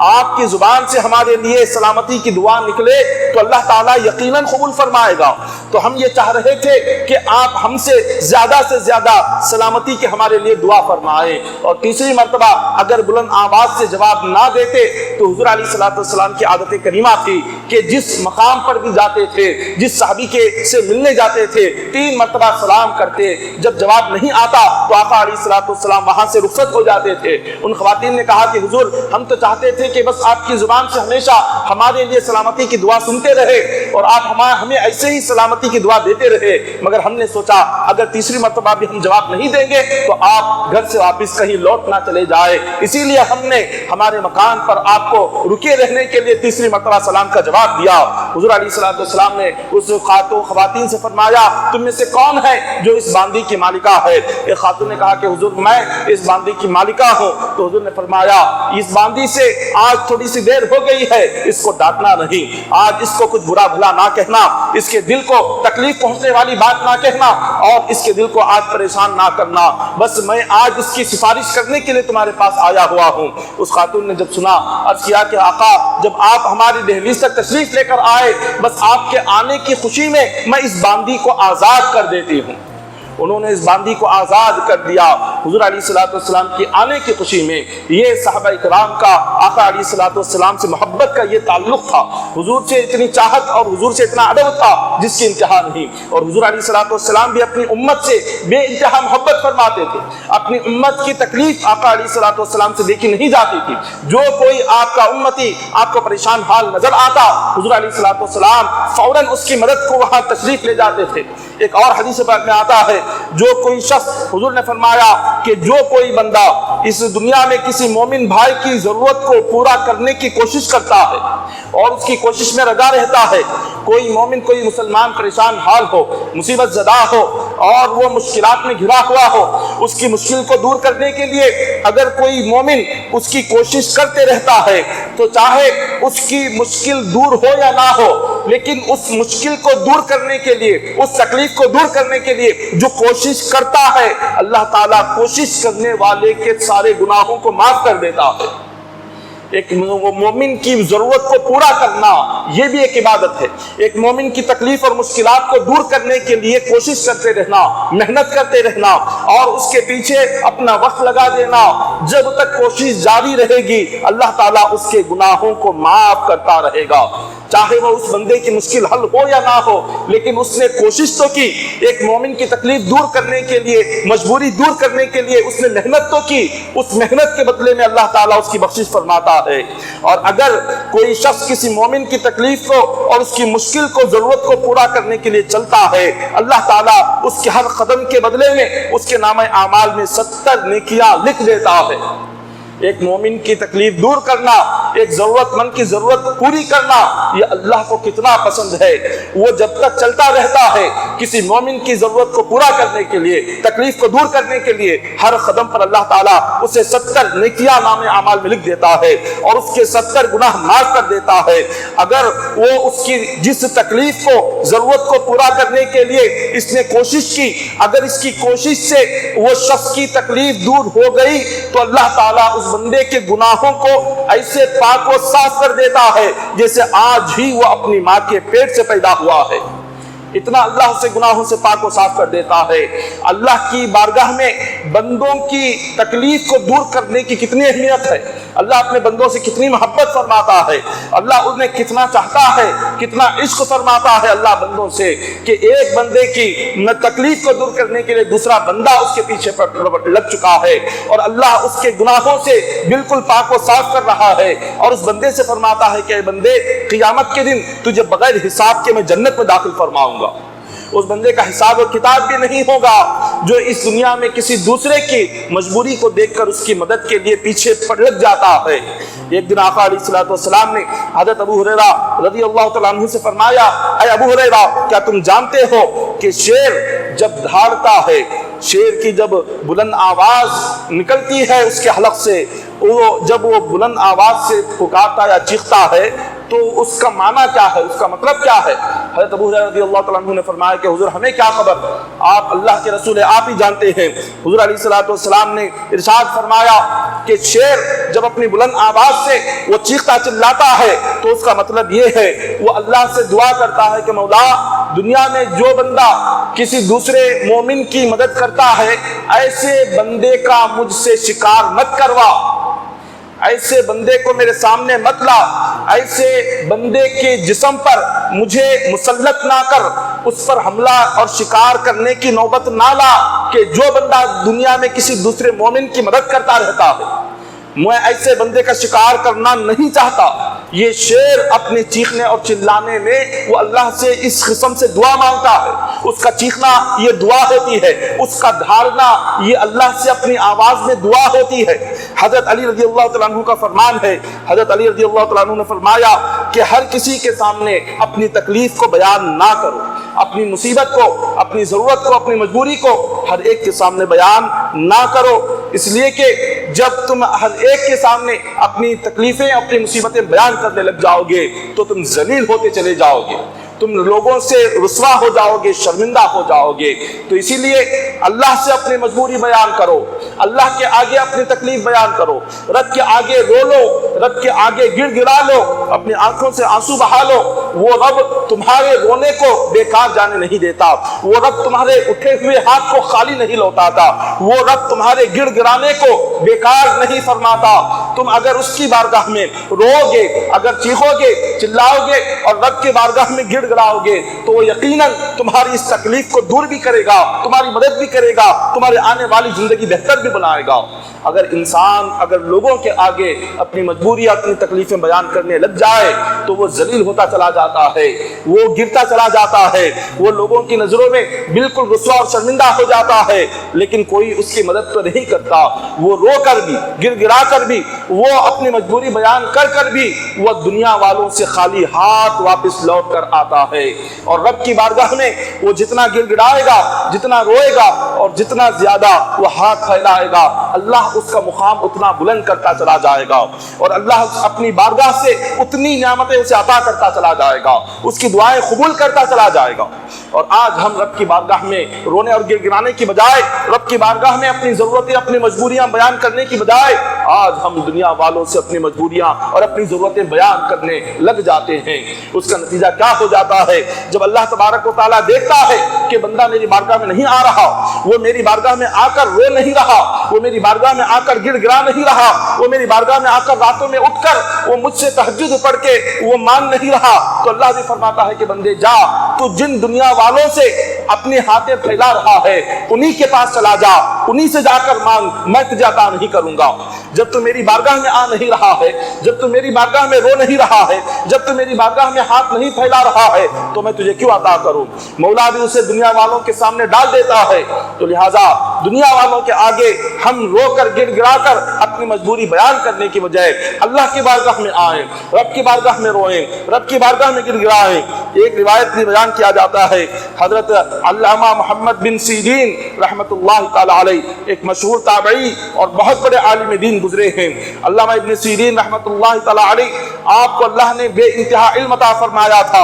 آپ کی زبان سے ہمارے لیے سلامتی کی دعا نکلے تو اللہ تعالیٰ یقیناً قبول فرمائے گا. تو ہم یہ چاہ رہے تھے کہ آپ ہم سے زیادہ سلامتی کے ہمارے لیے دعا فرمائے. اور تیسری مرتبہ اگر بلند آواز سے جواب نہ دیتے تو حضور علیہ السلام کی عادت کریمہ تھی کہ جس مقام پر بھی جاتے تھے, جس صحابی کے سے ملنے جاتے تھے, 3 مرتبہ سلام کرتے. جب جواب نہیں آتا تو آقا علیہ السلام وہاں سے رخصت ہو جاتے تھے. ان خواتین نے کہا کہ حضور ہم تو چاہتے تھے کہ بس آپ کی زبان سے ہمیشہ ہمارے لیے سلامتی کی دعا سنتے رہے اور آپ ہمیں ایسے ہی سلامتی کی دعا دیتے رہے, مگر ہم نے سوچا اگر تیسری مرتبہ بھی ہم جواب نہیں دیں گے تو آپ گھر سے واپس کہیں لوٹ نہ چلے جائے, اسی لیے ہم نے ہمارے مکان پر آپ کو رکے رہنے کے لیے تیسری مرتبہ سلام کا جواب دیا. حضور علیہ السلام نے اس خواتین سے فرمایا تم میں سے کون ہے جو اس باندی کی مالکہ ہے؟ ایک خاتون نے کہا کہ حضور میں اس باندی کی مالکہ ہوں. تو حضور نے فرمایا اس باندی سے آج تھوڑی سی دیر ہو گئی ہے, اس کو ڈانٹنا نہیں, آج اس کو کچھ برا بھلا نہ کہنا, اس کے دل کو تکلیف پہنچنے والی بات نہ کہنا اور اس کے دل کو آج پریشان نہ کرنا. بس میں آج اس کی سفارش کرنے کے لیے تمہارے پاس آیا ہوا ہوں. اس خاتون نے جب سنا عرض کیا کہ آقا جب آپ ہماری دہلیز تک تشریف لے کر آئے بس آپ کے آنے کی خوشی میں میں اس باندی کو آزاد کر دیتی ہوں. انہوں نے اس باندی کو آزاد کر دیا. حضور علیہ السلام کی آنے کی خوشی میں یہ صحابہ کرام کا آقا علیہ الصلوۃ والسلام سے محبت کا یہ تعلق تھا، حضور سے اتنی چاہت اور حضور سے اتنا ادب تھا جس کی انتہا نہیں۔ اور حضور علیہ الصلوۃ والسلام بھی اپنی امت سے بے انتہا محبت فرماتے تھے، اپنی امت کی تکلیف آقا علیہ الصلوۃ والسلام سے دیکھی نہیں جاتی تھی۔ جو کوئی آپ کا امتی آپ کو پریشان حال نظر آتا، حضور علیہ الصلوۃ والسلام فوراً اس کی مدد کو وہاں تشریف لے جاتے تھے۔ ایک اور حدیث پاک میں آتا ہے، جو کوئی شخص، حضور نے فرمایا کہ جو کوئی بندہ اس دنیا میں کسی مومن بھائی کی ضرورت کو پورا کرنے کی کوشش کرتا ہے اور اس کی کوشش میں لگا رہتا ہے، کوئی مومن، کوئی مسلمان پریشان حال ہو، مصیبت زدہ ہو اور وہ مشکلات میں گھرا ہوا ہو، اس کی مشکل کو دور کرنے کے لیے اگر کوئی مومن اس کی کوشش کرتے رہتا ہے تو چاہے اس کی مشکل دور ہو یا نہ ہو، لیکن اس مشکل کو دور کرنے کے لیے، اس تکلیف کو دور کرنے کے لیے جو کوشش کرتا ہے، اللہ تعالیٰ کوشش کرنے والے کے سارے گناہوں کو معاف کر دیتا ہے۔ ایک مومن کی ضرورت کو پورا کرنا یہ بھی ایک عبادت ہے۔ ایک مومن کی تکلیف اور مشکلات کو دور کرنے کے لیے کوشش کرتے رہنا، محنت کرتے رہنا اور اس کے پیچھے اپنا وقت لگا دینا، جب تک کوشش جاری رہے گی اللہ تعالیٰ اس کے گناہوں کو معاف کرتا رہے گا۔ چاہے وہ اس بندے کی مشکل حل ہو یا نہ ہو، لیکن اس نے کوشش تو کی۔ ایک مومن کی تکلیف دور کرنے کے لیے، مجبوری دور کرنے کے لیے اس نے محنت تو کی، اس محنت کے بدلے میں اللہ تعالیٰ اس کی بخشش فرماتا ہے۔ اور اگر کوئی شخص کسی مومن کی تکلیف کو اور اس کی مشکل کو، ضرورت کو پورا کرنے کے لیے چلتا ہے، اللہ تعالیٰ اس کے ہر قدم کے بدلے میں اس کے نامہ اعمال میں 70 نیکیاں لکھ دیتا ہے۔ ایک مومن کی تکلیف دور کرنا، ایک ضرورت مند کی ضرورت پوری کرنا، یہ اللہ کو کتنا پسند ہے۔ وہ جب تک چلتا رہتا ہے کسی مومن کی ضرورت کو پورا کرنے کے لیے، تکلیف کو دور کرنے کے لیے، ہر قدم پر اللہ تعالیٰ اسے 70 نیکیاں نامہ اعمال میں لکھ دیتا ہے اور اس کے 70 گناہ معاف کر دیتا ہے۔ اگر وہ اس کی جس تکلیف کو، ضرورت کو پورا کرنے کے لیے اس نے کوشش کی، اگر اس کی کوشش سے وہ شخص کی تکلیف دور ہو گئی تو اللہ تعالیٰ اس بندے کے گناہوں کو ایسے پاک و صاف کر دیتا ہے جیسے آج ہی وہ اپنی ماں کے پیٹ سے پیدا ہوا ہے۔ اتنا اللہ سے گناہوں سے پاک و صاف کر دیتا ہے۔ اللہ کی بارگاہ میں بندوں کی تکلیف کو دور کرنے کی کتنی اہمیت ہے، اللہ اپنے بندوں سے کتنی محبت فرماتا ہے، اللہ انہیں کتنا چاہتا ہے، کتنا عشق فرماتا ہے اللہ بندوں سے کہ ایک بندے کی تکلیف کو دور کرنے کے لیے دوسرا بندہ اس کے پیچھے لگ چکا ہے اور اللہ اس کے گناہوں سے بالکل پاک و صاف کر رہا ہے اور اس بندے سے فرماتا ہے کہ اے بندے، قیامت کے دن تجھے بغیر حساب کے میں جنت میں داخل فرماؤں گا۔ اس بندے کا حساب و کتاب بھی نہیں ہوگا جو اس دنیا میں کسی دوسرے کی مجبوری کو دیکھ کر اس کی مدد کے لیے پیچھے لگ جاتا ہے۔ ایک دن آقا علیہ الصلوۃ والسلام نے حضرت ابو ہریرہ رضی اللہ تعالیٰ عنہ سے فرمایا، اے ابو ہریرہ، کیا تم جانتے ہو کہ شیر جب دھاڑتا ہے، شیر کی جب بلند آواز نکلتی ہے اس کے حلق سے، جب وہ بلند آواز سے پکارتا یا چیختا ہے تو اس کا معنی کیا ہے، اس کا مطلب کیا ہے؟ حضرت ابو ہریرہ رضی اللہ تعالیٰ عنہ نے فرمایا کہ حضور ہمیں کیا خبر، آپ اللہ کے رسول ہیں، آپ ہی جانتے ہیں۔ حضور علیہ الصلوۃ والسلام نے ارشاد فرمایا کہ شیر جب اپنی بلند آواز سے وہ چیختا چلاتا ہے تو اس کا مطلب یہ ہے وہ اللہ سے دعا کرتا ہے کہ مولا، دنیا میں جو بندہ کسی دوسرے مومن کی مدد کرتا ہے ایسے بندے کا مجھ سے شکار مت کروا، ایسے بندے کو میرے سامنے مت لا، ایسے بندے کے جسم پر مجھے مسلط نہ کر، اس پر حملہ اور شکار کرنے کی نوبت نہ لا کہ جو بندہ دنیا میں کسی دوسرے مومن کی مدد کرتا رہتا ہے، میں ایسے بندے کا شکار کرنا نہیں چاہتا۔ یہ شیر اپنے چیخنے اور چلانے میں وہ اللہ سے اس قسم سے دعا مانگتا ہے، اس کا چیخنا یہ دعا ہوتی ہے، اس کا دھاڑنا یہ اللہ سے اپنی آواز میں دعا ہوتی ہے۔ حضرت علی رضی اللہ تعالیٰ عنہ کا فرمان ہے، حضرت علی رضی اللہ تعالیٰ عنہ نے فرمایا کہ ہر کسی کے سامنے اپنی تکلیف کو بیان نہ کرو، اپنی مصیبت کو، اپنی ضرورت کو، اپنی مجبوری کو ہر ایک کے سامنے بیان نہ کرو، اس لیے کہ جب تم ہر ایک کے سامنے اپنی تکلیفیں، اپنی مصیبتیں بیان کرنے لگ جاؤ گے تو تم ذلیل ہوتے چلے جاؤ گے، تم لوگوں سے رسوا ہو جاؤ گے، شرمندہ ہو جاؤ گے۔ تو اسی لیے اللہ سے اپنی مجبوری بیان کرو، اللہ کے آگے اپنی تکلیف بیان کرو، رب کے آگے رو لو، رب کے آگے گڑ گڑا لو، اپنی آنکھوں سے آنسو بہا لو۔ وہ رب تمہارے رونے کو بیکار جانے نہیں دیتا، وہ رب تمہارے اٹھے ہوئے ہاتھ کو خالی نہیں لوٹاتا، وہ رب تمہارے گڑ گڑانے کو بیکار نہیں فرماتا۔ تم اگر اس کی بارگاہ میں رو گے، اگر چیخو گے، چلاؤ گے اور رب کی بارگاہ میں گڑ گڑاؤ گے تو وہ یقیناً تمہاری اس تکلیف کو دور بھی کرے گا، تمہاری مدد بھی کرے گا، تمہاری آنے والی زندگی بہتر بھی بنائے گا۔ اگر انسان اگر لوگوں کے آگے اپنی مجبوریاں، اپنی تکلیفیں بیان کرنے لگ جائے تو وہ ذلیل ہوتا چلا جاتا ہے، وہ گرتا چلا جاتا ہے، وہ لوگوں کی نظروں میں بالکل رسوا اور شرمندہ ہو جاتا ہے، لیکن کوئی اس کی مدد تو نہیں کرتا۔ وہ رو کر بھی، گر گرا کر بھی، وہ اپنی مجبوری بیان کر بھی وہ دنیا والوں سے خالی ہاتھ واپس لوٹ کر آتا ہے، اور رب کی بارگاہ میں وہ جتنا گر گڑائے گا، جتنا روئے گا اور جتنا زیادہ وہ ہاتھ پھیلائے گا، اللہ اس کا مقام اتنا بلند کرتا چلا جائے گا، اور اللہ اپنی بارگاہ سے اتنی نعمتیں اسے عطا کرتا چلا جائے گا، اس کی دعائیں قبول کرتا چلا جائے گا۔ اور آج ہم رب کی بارگاہ میں رونے اور گر گرانے کی بجائے، رب کی بارگاہ میں اپنی ضرورتیں، اپنی مجبوریاں بیان کرنے کی بجائے، آج ہم دنیا والوں سے اپنی مجبوریاں اور اپنی ضرورتیں بیان کرنے لگ جاتے ہیں۔ اس کا نتیجہ کیا ہو جاتا ہے؟ جب اللہ تبارک و تعالیٰ دیکھتا ہے کہ بندہ میری بارگاہ میں نہیں آ رہا، وہ میری بارگاہ میں آ کر رو نہیں رہا، وہ میری بارگاہ میں آ کر گڑ گڑا نہیں رہا، وہ میری بارگاہ میں آ کر راتوں میں اٹھ کر وہ مجھ سے تہجد پڑھ کے وہ مان نہیں رہا، تو اللہ بھی فرماتا ہے کہ بندے جا، تو جن دنیا والوں سے اپنے ہاتھیں پھیلا رہا ہے انہی کے پاس چلا جا، انہی سے جا کر مانگ، میں تجھے عطا نہیں کروں گا۔ جب تو میری بارگاہ میں آ نہیں رہا ہے، جب تو میری بارگاہ میں رو نہیں رہا ہے، جب تو میری بارگاہ میں ہاتھ نہیں پھیلا رہا ہے تو میں تجھے کیوں عطا کروں؟ مولا بھی اسے دنیا والوں کے سامنے ڈال دیتا ہے۔ تو لہٰذا دنیا والوں کے آگے ہم رو کر گڑ گڑا کر اپنی مجبوری بیان کرنے کی بجائے اللہ کی بارگاہ میں آئیں، رب کی بارگاہ میں روئیں، رب کی بارگاہ میں گڑ گڑائیں۔ ایک روایت بھی بیان کیا جاتا ہے، حضرت علامہ محمد بن سیرین رحمۃ اللہ تعالی علیہ، ایک مشہور تابعی اور بہت بڑے عالم دین گزرے ہیں۔ علامہ ابن سیرین رحمۃ اللہ تعالی علیہ، آپ کو اللہ نے بے انتہا علم عطا فرمایا تھا،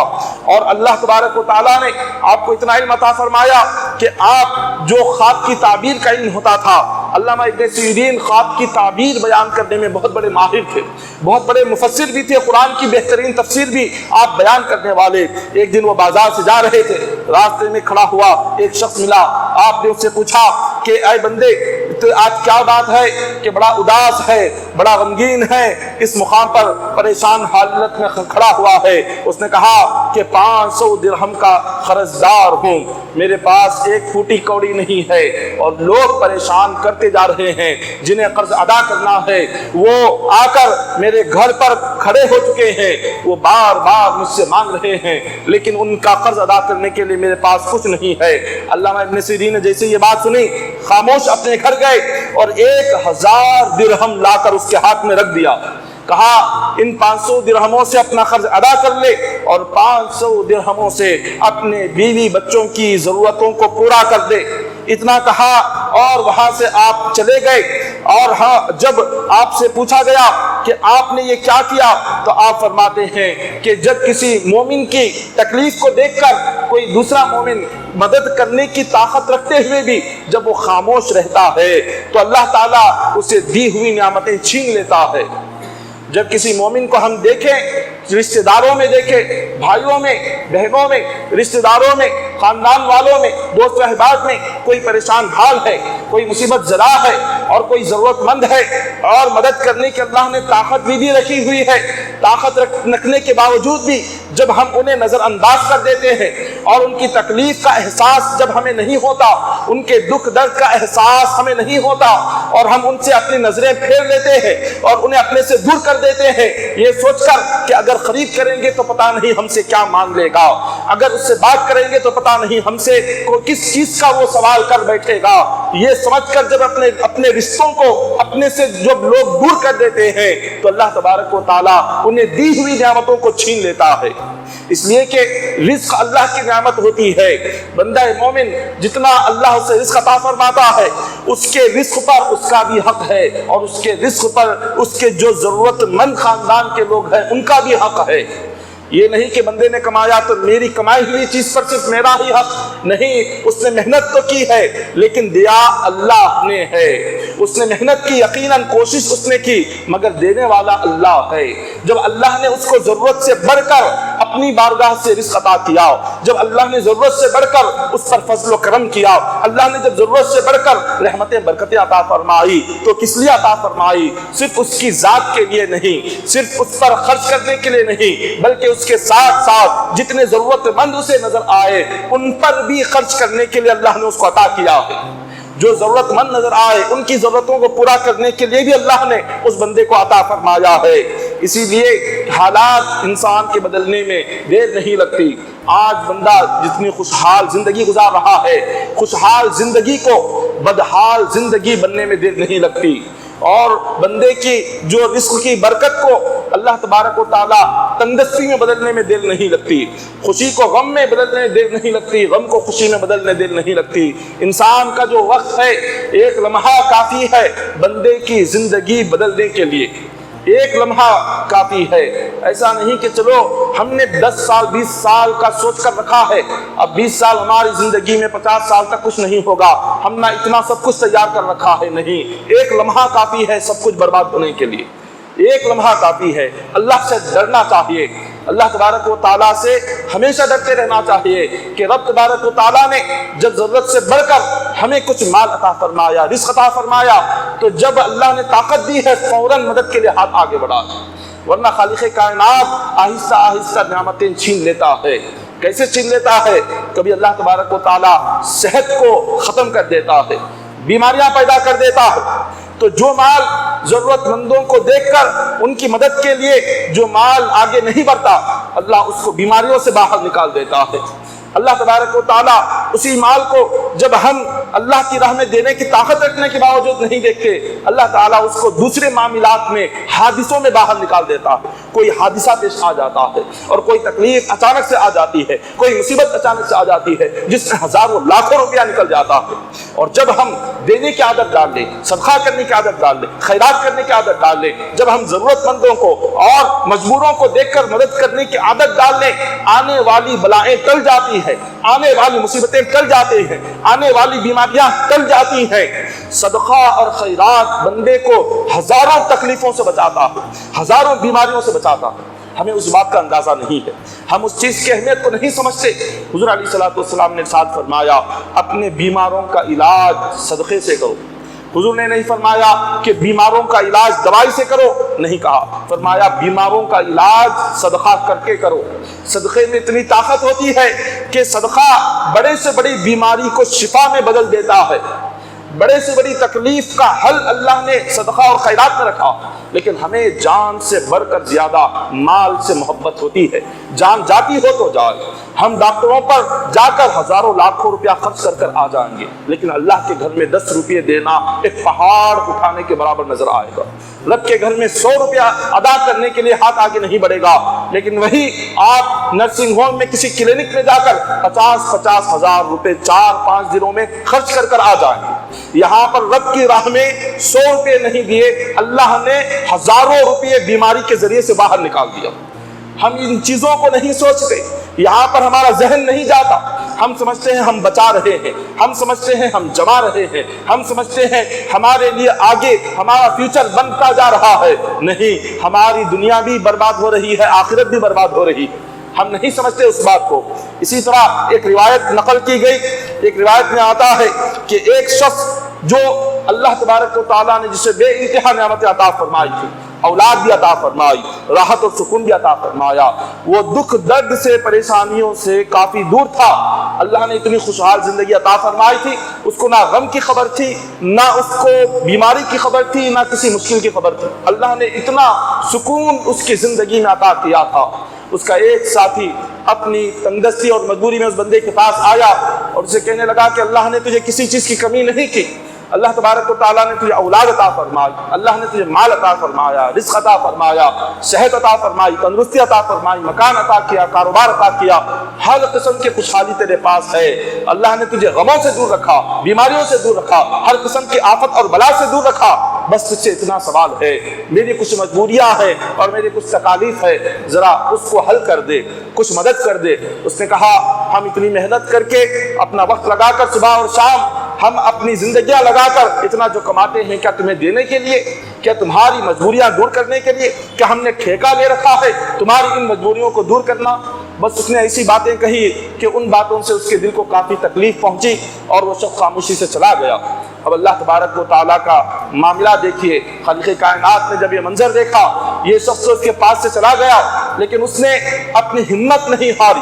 اور اللہ تبارک و تعالیٰ نے آپ کو اتنا علم عطا فرمایا کہ آپ جو خواب کی تعبیر کا علم ہوتا تھا، علامہ ابن سیرین خواب کی تعبیر بیان کرنے میں بہت بڑے ماہر تھے، بہت بڑے مفسر بھی تھے، قرآن کی بہترین تفسیر بھی آپ بیان کرنے والے۔ ایک دن وہ بازار سے جا رہے تھے، راستے میں کھڑا ہوا ایک شخص ملا، آپ نے اس سے پوچھا کہ اے بندے تو آج کیا بات ہے کہ بڑا اداس ہے، بڑا غمگین ہے، اس مقام پر پریشان حالت میں کھڑا ہوا ہے؟ اس نے کہا کہ 500 درہم کا قرض دار ہوں، میرے پاس ایک پھوٹی کوڑی نہیں ہے، اور لوگ پریشان کرتے جا رہے ہیں، جنہیں قرض ادا کرنا ہے وہ آ کر میرے گھر پر کھڑے ہو چکے ہیں، وہ بار بار مجھ سے مانگ رہے ہیں، لیکن ان کا قرض ادا کرنے کے لیے میرے پاس کچھ نہیں ہے۔ علامہ ابن سیرین نے جیسے یہ بات سنی، خاموش اپنے گھر گئے اور 1000 درہم لا کر اس کے ہاتھ میں رکھ دیا، کہا ان 500 درہموں سے اپنا قرض ادا کر لے اور 500 درہموں سے اپنے بیوی بچوں کی ضرورتوں کو پورا کر دے۔ اتنا کہا اور وہاں سے آپ چلے گئے، اور ہاں جب آپ سے پوچھا گیا کہ آپ نے یہ کیا کیا تو آپ فرماتے ہیں کہ جب کسی مومن کی تکلیف کو دیکھ کر کوئی دوسرا مومن مدد کرنے کی طاقت رکھتے ہوئے بھی جب وہ خاموش رہتا ہے تو اللہ تعالیٰ اسے دی ہوئی نعمتیں چھین لیتا ہے۔ جب کسی مومن کو ہم دیکھیں، رشتہ داروں میں دیکھیں، بھائیوں میں، بہنوں میں، رشتہ داروں میں، خاندان والوں میں، دوست و احباب میں کوئی پریشان حال ہے، کوئی مصیبت زدہ ہے اور کوئی ضرورت مند ہے، اور مدد کرنے کی اللہ نے طاقت بھی رکھی ہوئی ہے، طاقت رکھنے کے باوجود بھی جب ہم انہیں نظر انداز کر دیتے ہیں اور ان کی تکلیف کا احساس جب ہمیں نہیں ہوتا، ان کے دکھ درد کا احساس ہمیں نہیں ہوتا، اور ہم ان سے اپنی نظریں پھیر لیتے ہیں اور انہیں اپنے سے دور کر دیتے ہیں، یہ سوچ کر کہ اگر خرید کریں گے تو پتہ نہیں ہم سے کیا مانگ لے گا، اگر اس سے بات کریں گے تو پتہ نہیں ہم سے کس چیز کا وہ سوال کر بیٹھے گا، یہ سمجھ کر جب اپنے رشتوں کو اپنے سے جب لوگ دور کر دیتے ہیں تو اللہ تبارک و تعالیٰ انہیں دی ہوئی نعمتوں کو چھین لیتا ہے۔ اس لیے کہ رزق اللہ کی نعمت ہوتی ہے، بندہ مومن جتنا اللہ اسے رزق عطا فرماتا ہے اس کے رزق پر اس کا بھی حق ہے، اور اس کے رزق پر اس کے جو ضرورت مند خاندان کے لوگ ہیں ان کا بھی حق ہے۔ یہ نہیں کہ بندے نے کمایا تو میری کمائی ہوئی چیز پر صرف میرا ہی حق نہیں، اس نے محنت تو کی ہے لیکن دیا اللہ نے ہے، اس نے محنت کی، یقیناً کوشش اس نے کی، مگر دینے والا اللہ ہے۔ جب اللہ نے اس کو ضرورت سے بڑھ کر اپنی بارگاہ سے رزق عطا کیا، جب اللہ نے ضرورت سے بڑھ کر اس پر فضل و کرم کیا، اللہ نے جب ضرورت سے بڑھ کر رحمتیں برکتیں عطا فرمائی، تو کس لیے عطا فرمائی؟ صرف اس کی ذات کے لیے نہیں، صرف اس پر خرچ کرنے کے لیے نہیں، بلکہ اس کے ساتھ ساتھ جتنے ضرورت مند اسے نظر آئے ان پر بھی خرچ کرنے کے لیے اللہ نے اس کو عطا کیا ہے۔ جو ضرورت مند نظر آئے ان کی ضرورتوں کو پورا کرنے کے لیے بھی اللہ نے اس بندے کو عطا فرمایا ہے۔ اسی لیے حالات انسان کے بدلنے میں دیر نہیں لگتی۔ آج بندہ جتنی خوشحال زندگی گزار رہا ہے، خوشحال زندگی کو بدحال زندگی بننے میں دیر نہیں لگتی، اور بندے کی جو رزق کی برکت کو اللہ تبارک و تعالیٰ تندرستی میں بدلنے میں دیر نہیں لگتی، خوشی کو غم میں بدلنے میں دیر نہیں لگتی، غم کو خوشی میں بدلنے دیر نہیں لگتی۔ انسان کا جو وقت ہے، ایک لمحہ کافی ہے بندے کی زندگی بدلنے کے لیے، ایک لمحہ کافی ہے۔ ایسا نہیں کہ چلو ہم نے 10 سال 20 سال کا سوچ کر رکھا ہے، اب 20 سال ہماری زندگی میں 50 سال تک کچھ نہیں ہوگا، ہم نے اتنا سب کچھ تیار کر رکھا ہے۔ نہیں، ایک لمحہ کافی ہے سب کچھ برباد ہونے کے لیے، ایک لمحہ کافی ہے۔ اللہ سے ڈرنا چاہیے، اللہ تبارک و تعالیٰ سے ہمیشہ ڈرتے رہنا چاہیے کہ رب تبارک و تعالیٰ نے جب ضرورت سے بڑھ کر ہمیں کچھ مال عطا فرمایا، رزق عطا فرمایا، تو جب اللہ نے طاقت دی ہے فوراً مدد کے لیے ہاتھ آگے بڑھا، ورنہ خالق کائنات آہستہ آہستہ نعمتیں چھین لیتا ہے۔ کیسے چھین لیتا ہے؟ کبھی اللہ تبارک و تعالیٰ صحت کو ختم کر دیتا ہے، بیماریاں پیدا کر دیتا ہے، تو جو مال ضرورت مندوں کو دیکھ کر ان کی مدد کے لیے جو مال آگے نہیں بڑھتا، اللہ اس کو بیماریوں سے باہر نکال دیتا ہے۔ اللہ تبارک و تعالیٰ اسی مال کو جب ہم اللہ کی راہ میں دینے کی طاقت رکھنے کے باوجود نہیں دیکھتے، اللہ تعالیٰ اس کو دوسرے معاملات میں حادثوں میں باہر نکال دیتا ہے۔ کوئی حادثہ پیش آ جاتا ہے، اور کوئی تکلیف اچانک سے آ جاتی ہے، کوئی مصیبت اچانک سے آ جاتی ہے جس میں ہزاروں لاکھوں روپیہ نکل جاتا ہے، اور جب ہم دینے کی عادت ڈال لیں، صدقہ کرنے کی عادت ڈال لیں، خیرات کرنے کی عادت ڈال لیں، جب ہم ضرورت مندوں کو اور مجبوروں کو دیکھ کر مدد کرنے کی عادت ڈال لیں، آنے والی بلائیں ٹل جاتی ہیں، آنے والی مصیبتیں ٹل جاتی ہیں، آنے والی بیماریاں ٹل جاتی ہیں۔ صدقہ اور خیرات بندے کو ہزاروں تکلیفوں سے بچاتا ہے، ہزاروں بیماریوں سے بچاتا ہے۔ ہمیں اس بات کا اندازہ نہیں ہے، ہم اس چیز کی اہمیت کو نہیں سمجھتے۔ حضور علیہ الصلوۃ والسلام نے ارشاد فرمایا، اپنے بیماروں کا علاج صدقے سے کرو۔ حضور نے نہیں فرمایا کہ بیماروں کا علاج دوائی سے کرو، نہیں کہا، فرمایا بیماروں کا علاج صدقہ کر کے کرو۔ صدقے میں اتنی طاقت ہوتی ہے کہ صدقہ بڑے سے بڑی بیماری کو شفا میں بدل دیتا ہے، بڑے سے بڑی تکلیف کا حل اللہ نے صدقہ اور خیرات میں رکھا۔ لیکن ہمیں جان سے بڑھ کر زیادہ مال سے محبت ہوتی ہے، جان جاتی ہو تو جائے، ہم ڈاکٹروں پر جا کر ہزاروں لاکھوں روپیہ خرچ کر کر آ جائیں گے، لیکن اللہ کے گھر میں 10 روپے دینا ایک پہاڑ اٹھانے کے برابر نظر آئے گا۔ رب کے گھر میں 100 روپیہ ادا کرنے کے لیے ہاتھ آگے نہیں بڑھے گا، لیکن وہی آپ نرسنگ ہوم میں کسی کلینک میں جا کر 50-50 ہزار روپے 4-5 دنوں میں خرچ کر کر آ جائیں گے۔ یہاں پر رب کی راہ میں 100 روپے نہیں دیے، اللہ نے ہزاروں روپے بیماری کے ذریعے سے باہر نکال دیا۔ ہم ان چیزوں کو نہیں سوچتے، یہاں پر ہمارا ذہن نہیں جاتا، ہم سمجھتے ہیں ہم بچا رہے ہیں، ہم سمجھتے ہیں ہم جما رہے ہیں، ہم سمجھتے ہیں ہمارے لیے آگے ہمارا فیوچر بنتا جا رہا ہے۔ نہیں، ہماری دنیا بھی برباد ہو رہی ہے، آخرت بھی برباد ہو رہی ہے، ہم نہیں سمجھتے اس بات کو۔ اسی طرح ایک روایت نقل کی گئی، ایک روایت میں آتا ہے کہ ایک شخص جو اللہ تبارک و تعالیٰ نے جسے بے انتہا نعمتیں عطا فرمائی تھی، اولاد بھی عطا فرمائی، راحت اور سکون بھی عطا فرمایا، وہ دکھ درد سے پریشانیوں سے کافی دور تھا، اللہ نے اتنی خوشحال زندگی عطا فرمائی تھی، اس کو نہ غم کی خبر تھی، نہ اس کو بیماری کی خبر تھی، نہ کسی مشکل کی خبر تھی، اللہ نے اتنا سکون اس کی زندگی میں عطا کیا تھا۔ اس کا ایک ساتھی اپنی تندرستی اور مجبوری میں اس بندے کے پاس آیا اور اسے کہنے لگا کہ اللہ نے تجھے کسی چیز کی کمی نہیں کی، اللہ تبارک و تعالیٰ نے تجھے اولاد عطا فرمائی، اللہ نے تجھے مال عطا فرمایا، رزق عطا فرمایا، صحت عطا فرمائی، تندرستی عطا فرمائی، مکان عطا کیا، کاروبار عطا کیا، ہر قسم کی خوشحالی تیرے پاس ہے، اللہ نے تجھے غموں سے دور رکھا، بیماریوں سے دور رکھا، ہر قسم کی آفت اور بلا سے دور رکھا، بس تجھ سے اتنا سوال ہے، میری کچھ مجبوریاں ہیں اور میری کچھ تکالیف ہے، ذرا اس کو حل کر دے، کچھ مدد کر دے۔ اس نے کہا ہم اتنی محنت کر کے اپنا وقت لگا کر صبح اور شام ہم اپنی زندگیاں لگا کر اتنا جو کماتے ہیں، کیا تمہیں دینے کے لیے، کیا تمہاری مجبوریاں دور کرنے کے لیے، کیا ہم نے ٹھیکہ لے رکھا ہے تمہاری ان مجبوریوں کو دور کرنا؟ بس اس نے ایسی باتیں کہی کہ ان باتوں سے اس کے دل کو کافی تکلیف پہنچی اور وہ شخص خاموشی سے چلا گیا۔ اب اللہ تبارک و تعالیٰ کا معاملہ دیکھیے، خالق کائنات نے جب یہ منظر دیکھا، یہ شخص اس کے پاس سے چلا گیا، لیکن اس نے اپنی ہمت نہیں ہاری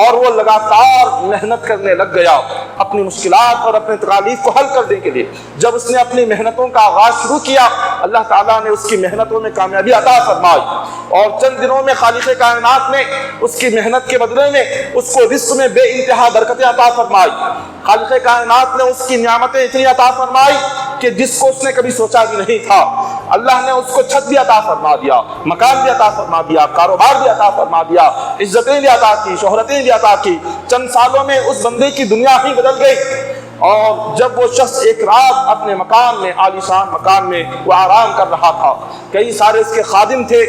اور وہ لگاتار محنت کرنے لگ گیا اپنی مشکلات اور اپنے تکالیف کو حل کرنے کے لیے۔ جب اس نے اپنی محنتوں کا آغاز شروع کیا، اللہ تعالیٰ نے اس کی محنتوں میں کامیابی عطا فرمائی اور چند دنوں میں خالق کائنات نے اس کی محنت کے بدلے میں اس کو رزق میں بے انتہا برکتیں عطا فرمائی۔ خالق کائنات نے اس کی نعمتیں اتنی عطا فرمائی کہ جس کو اس نے کبھی سوچا بھی نہیں تھا۔ اللہ نے اس کو چھت بھی عطا فرما دیا، مکان بھی عطا فرما دیا، کاروبار بھی عطا فرما دیا، عزتیں بھی عطا کی، شہرتیں بھی عطا کی۔ چند سالوں میں اس بندے کی دنیا ہی بدل گئی۔ اور جب وہ شخص ایک رات اپنے مکان میں، عالیشان مکان میں وہ آرام کر رہا تھا، کئی سارے اس کے خادم تھے،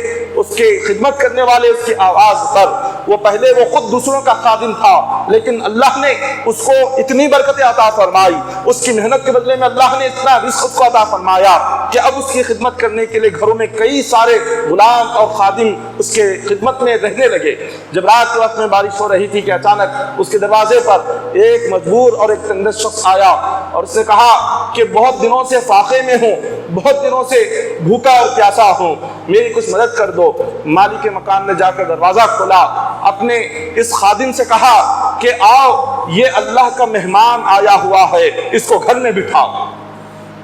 اس کے خدمت کرنے والے اس کی آواز پر، وہ پہلے وہ خود دوسروں کا خادم تھا، لیکن اللہ نے اس کو اتنی برکتیں عطا فرمائی، اس کی محنت کے بدلے میں اللہ نے اتنا رزق اس کو عطا فرمایا کہ اب اس کی خدمت کرنے کے لیے گھروں میں کئی سارے غلام اور خادم اس کے خدمت میں رہنے لگے۔ جب رات کے وقت میں بارش ہو رہی تھی کہ اچانک اس کے دروازے پر ایک مجبور اور ایک تنگ شخص آیا اور اس نے کہا کہ بہت دنوں سے فاقے میں ہوں، بہت دنوں سے بھوکا اور پیاسا ہوں، میری کچھ مدد کر دو۔ مالک مکان نے جا کر دروازہ کھولا، اپنے اس خادم سے کہا کہ آؤ، یہ اللہ کا مہمان آیا ہوا ہے، اس کو گھر میں بٹھاؤ۔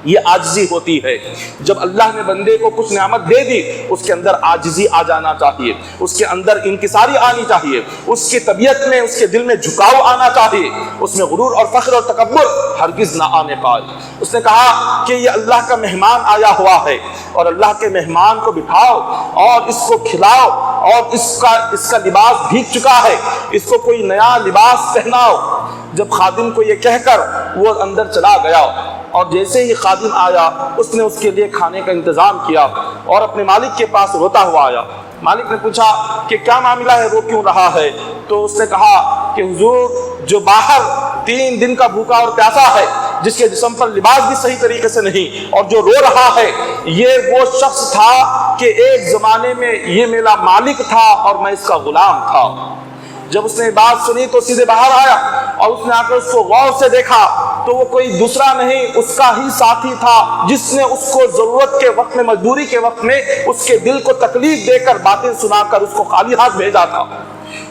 یہ عاجزی ہوتی ہے، جب اللہ نے بندے کو کچھ نعمت دے دی اس کے اندر عاجزی آ جانا چاہیے، اس کے اندر انکساری آنی چاہیے، اس کی طبیعت میں، اس کے دل میں جھکاؤ آنا چاہیے، اس میں غرور اور فخر اور تکبر ہرگز نہ آنے پائے۔ اس نے کہا کہ یہ اللہ کا مہمان آیا ہوا ہے اور اللہ کے مہمان کو بٹھاؤ اور اس کو کھلاؤ اور اس کا لباس بھیگ چکا ہے، اس کو کوئی نیا لباس پہناؤ۔ جب خادم کو یہ کہہ کر وہ اندر چلا گیا اور جیسے ہی خادم آیا اس نے اس کے لیے کھانے کا انتظام کیا اور اپنے مالک کے پاس روتا ہوا آیا۔ مالک نے پوچھا کہ کیا معاملہ ہے، رو کیوں رہا ہے؟ تو اس نے کہا کہ حضور، جو باہر 3 دن کا بھوکا اور پیاسا ہے، جس کے جسم پر لباس بھی صحیح طریقے سے نہیں اور جو رو رہا ہے، یہ وہ شخص تھا کہ ایک زمانے میں یہ میرا مالک تھا اور میں اس کا غلام تھا۔ جب اس نے بات سنی تو سیدھے باہر آیا اور اس نے آ کر اس کو غور سے دیکھا تو وہ کوئی دوسرا نہیں، اس کا ہی ساتھی تھا جس نے اس کو ضرورت کے وقت میں، مجبوری کے وقت میں اس کے دل کو تکلیف دے کر، باتیں سنا کر اس کو خالی ہاتھ بھیجا تھا۔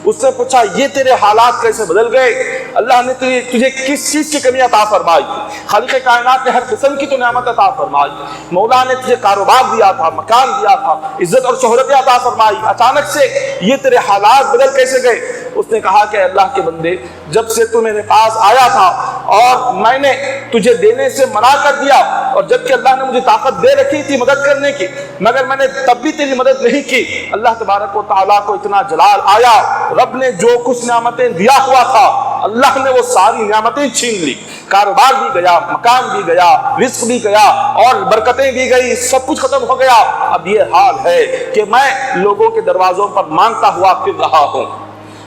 اس نے پوچھا یہ تیرے حالات کیسے بدل گئے؟ اللہ نے تجھے کس چیز کی کمی عطا فرمائی؟ خالق کائنات نے ہر قسم کی تو نعمت عطا فرمائی، مولا نے تجھے کاروبار دیا تھا، مکان دیا تھا، عزت اور شہرت عطا فرمائی، اچانک سے یہ تیرے حالات بدل کیسے گئے؟ اس نے کہا کہ اللہ کے بندے، جب سے تو میرے پاس آیا تھا اور میں نے تجھے دینے سے منع کر دیا، اور جبکہ اللہ نے مجھے طاقت دے رکھی تھی مدد کرنے کی، مگر میں نے تب بھی تیری مدد نہیں کی۔ اللہ تبارک و تعالیٰ کو اتنا جلال آیا، رب نے جو کچھ نعمتیں دیا ہوا تھا اللہ نے وہ ساری نعمتیں چھین لی، کاروبار بھی گیا، مکان بھی گیا، رزق بھی گیا اور برکتیں بھی گئی، سب کچھ ختم ہو گیا۔ اب یہ حال ہے کہ میں لوگوں کے دروازوں پر مانگتا ہوا پھر رہا ہوں۔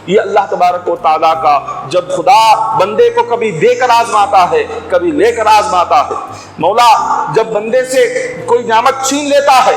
یہ اللہ تبارک و تعالیٰ کا، جب خدا بندے کو کبھی دے کر آزماتا ہے، کبھی لے کر آزماتا ہے۔ مولا جب بندے سے کوئی نعمت چھین لیتا ہے،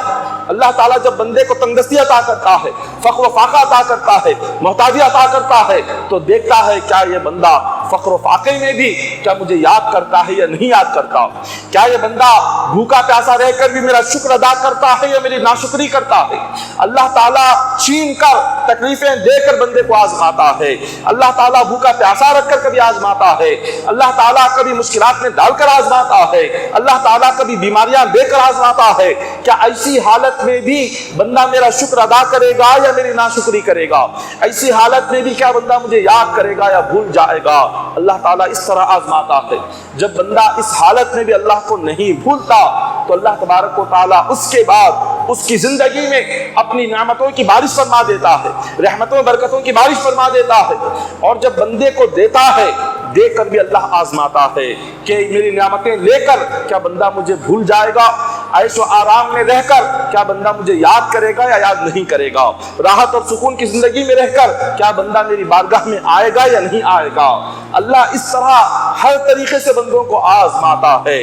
اللہ تعالیٰ جب بندے کو تنگدستی عطا کرتا ہے، فقر و فاقہ عطا کرتا ہے، محتاجی عطا کرتا ہے، تو دیکھتا ہے کیا یہ بندہ فقر و فاقے میں بھی کیا مجھے یاد کرتا ہے یا نہیں یاد کرتا؟ کیا یہ بندہ بھوکا پیاسا رہ کر بھی میرا شکر ادا کرتا ہے یا میری ناشکری کرتا ہے؟ اللہ تعالیٰ چھین کر، تکلیفیں دے کر بندے کو آزماتا ہے، اللہ تعالیٰ بھوکا پیاسا رکھ کر کبھی آزماتا ہے، اللہ تعالیٰ کبھی مشکلات میں ڈال کر آزماتا ہے، اللہ تعالیٰ کبھی بیماریاں دے کر آزماتا ہے۔ کیا ایسی حالت میں بھی بندہ میرا شکر ادا کرے گا یا میری ناشکری کرے گا؟ ایسی حالت میں بھی کیا بندہ مجھے یاد کرے گا یا بھول جائے گا؟ اللہ تعالیٰ اس طرح آزماتا ہے۔ جب بندہ اس حالت میں بھی اللہ کو نہیں بھولتا تو اللہ تبارک و تعالیٰ اس کے بعد اس کی زندگی میں اپنی نعمتوں کی بارش فرما دیتا ہے، رحمتوں برکتوں کی بارش فرما دیتا ہے۔ اور جب بندے کو دیتا ہے، دے کر بھی اللہ آزماتا ہے کہ میری نعمتیں لے کر کیا بندہ مجھے بھول جائے گا؟ عیش و آرام میں رہ کر کیا بندہ مجھے یاد کرے گا یا یاد نہیں کرے گا؟ راحت اور سکون کی زندگی میں رہ کر کیا بندہ میری بارگاہ میں آئے گا یا نہیں آئے گا؟ اللہ اس طرح ہر طریقے سے بندوں کو آزماتا ہے۔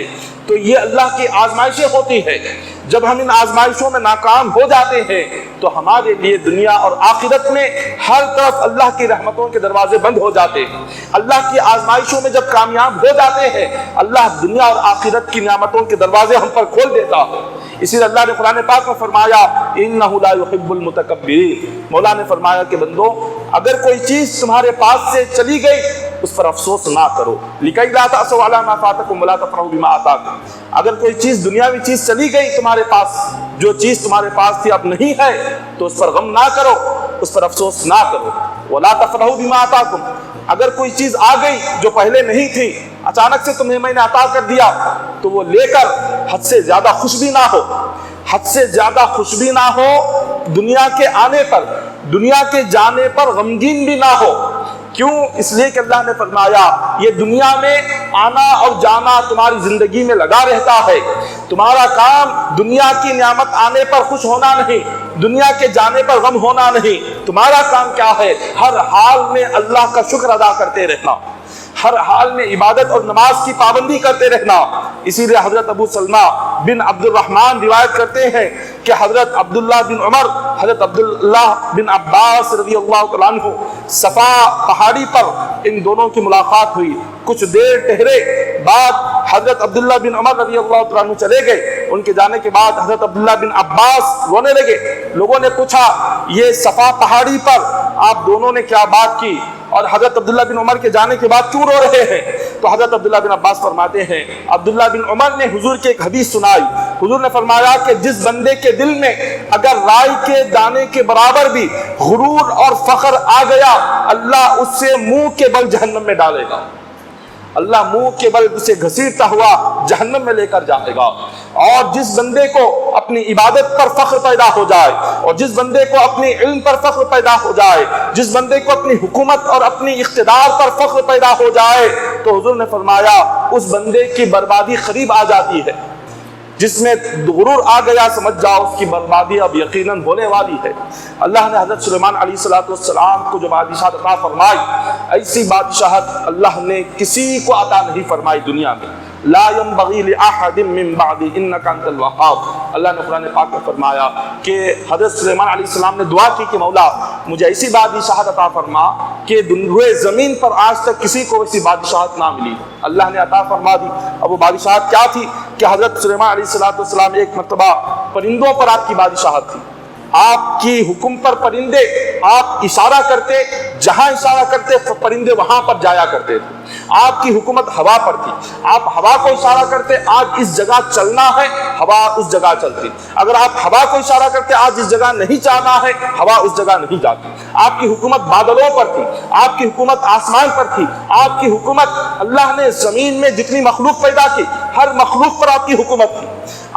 تو یہ اللہ کی آزمائشیں ہوتی ہے۔ جب ہم ان آزمائشوں میں ناکام ہو جاتے ہیں تو ہمارے لیے دنیا اور آخرت میں ہر طرف اللہ کی رحمتوں کے دروازے بند ہو جاتے ہیں۔ اللہ کی آزمائشوں میں جب کامیاب ہو جاتے ہیں اللہ دنیا اور آخرت کی نعمتوں کے دروازے ہم پر کھول دیتا ہے۔ اسی لیے اللہ نے قرآن پاک میں فرمایا اِنَّهُ لَا يُحِبُّ الْمُتَكَبِّرِينَ، مولا نے فرمایا کہ بندو اگر کوئی چیز تمہارے پاس سے چلی گئی اس پر افسوس نہ کرو، لِكَيْ لَا تَأْسَوْا عَلَىٰ مَا فَاتَكُمْ وَلَا تَفْرَحُوا بِمَا آتَاكُمْ، اگر کوئی چیز دنیاوی چیز چلی گئی تمہارے پاس، جو چیز تمہارے پاس تھی اب نہیں ہے تو اس پر غم نہ کرو، اس پر افسوس نہ کرو۔ وَلَا تَفْرَحُوا بِمَا آتَاكُمْ، اگر کوئی چیز آ گئی جو پہلے نہیں تھی، اچانک سے تمہیں میں نے عطا کر دیا تو وہ لے کر حد سے زیادہ خوش بھی نہ ہو، حد سے زیادہ خوش بھی نہ ہو، دنیا کے آنے پر، دنیا کے جانے پر غمگین بھی نہ ہو۔ کیوں؟ اس لیے کہ اللہ نے فرمایا یہ دنیا میں آنا اور جانا تمہاری زندگی میں لگا رہتا ہے، تمہارا کام دنیا کی نعمت آنے پر خوش ہونا نہیں، دنیا کے جانے پر غم ہونا نہیں، تمہارا کام کیا ہے؟ ہر حال میں اللہ کا شکر ادا کرتے رہنا، ہر حال میں عبادت اور نماز کی پابندی کرتے رہنا۔ اسی لیے حضرت ابو سلمہ بن عبد الرحمن روایت کرتے ہیں کہ حضرت عبداللہ بن عمر، حضرت عبداللہ بن عباس رضی اللہ تعالیٰ عنہ صفا پہاڑی پر ان دونوں کی ملاقات ہوئی، کچھ دیر ٹہرے بعد حضرت عبداللہ بن عمر رضی اللہ تعالیٰ عنہ چلے گئے، ان کے جانے کے بعد حضرت عبداللہ بن عباس رونے لگے۔ لوگوں نے پوچھا یہ صفا پہاڑی پر آپ دونوں نے کیا بات کی اور حضرت عبداللہ بن عمر کے جانے کے بعد کیوں رو رہے ہیں؟ تو حضرت عبداللہ بن عباس فرماتے ہیں عبداللہ بن عمر نے حضور کی ایک حدیث سنائی، حضور نے فرمایا کہ جس بندے کے دل میں اگر رائی کے دانے کے برابر بھی غرور اور فخر آ گیا اللہ اس سے منہ کے بل جہنم میں ڈالے گا، اللہ منہ کے بل اسے گھسیٹتا ہوا جہنم میں لے کر جائے گا۔ اور جس بندے کو اپنی عبادت پر فخر پیدا ہو جائے اور جس بندے کو اپنی علم پر فخر پیدا ہو جائے، جس بندے کو اپنی حکومت اور اپنی اقتدار پر فخر پیدا ہو جائے تو حضور نے فرمایا اس بندے کی بربادی قریب آ جاتی ہے۔ جس میں غرور آ گیا سمجھ جاؤ اس کی بربادی اب یقیناً ہونے والی ہے۔ اللہ نے حضرت سلیمان علیہ السلام کو جو بادشاہت عطا فرمائی، ایسی بادشاہت اللہ نے کسی کو عطا نہیں فرمائی دنیا میں۔ لا ينبغي لأحد من بعدي انك انت الوهاب، اللہ نے قرآن پاک میں فرمایا کہ حضرت سلیمان علیہ السلام نے دعا کی کہ مولا مجھے ایسی بادشاہت عطا فرما کہ روئے زمین پر آج تک کسی کو ایسی بادشاہت نہ ملی۔ اللہ نے عطا فرما دی۔ اب وہ بادشاہت کیا تھی کہ حضرت سلیمان علیہ السلام ایک مرتبہ پرندوں پر آپ کی بادشاہت تھی، آپ کی حکم پر پرندے، آپ اشارہ کرتے جہاں اشارہ کرتے پرندے وہاں پر جایا کرتے تھے۔ آپ کی حکومت ہوا پر تھی، آپ ہوا کو اشارہ کرتے آج اس جگہ چلنا ہے ہوا اس جگہ چلتی، اگر آپ ہوا کو اشارہ کرتے آج اس جگہ نہیں جانا ہے ہوا اس جگہ نہیں جاتی۔ آپ کی حکومت بادلوں پر تھی، آپ کی حکومت آسمان پر تھی، آپ کی حکومت اللہ نے زمین میں جتنی مخلوق پیدا کی ہر مخلوق پر آپ کی حکومت تھی۔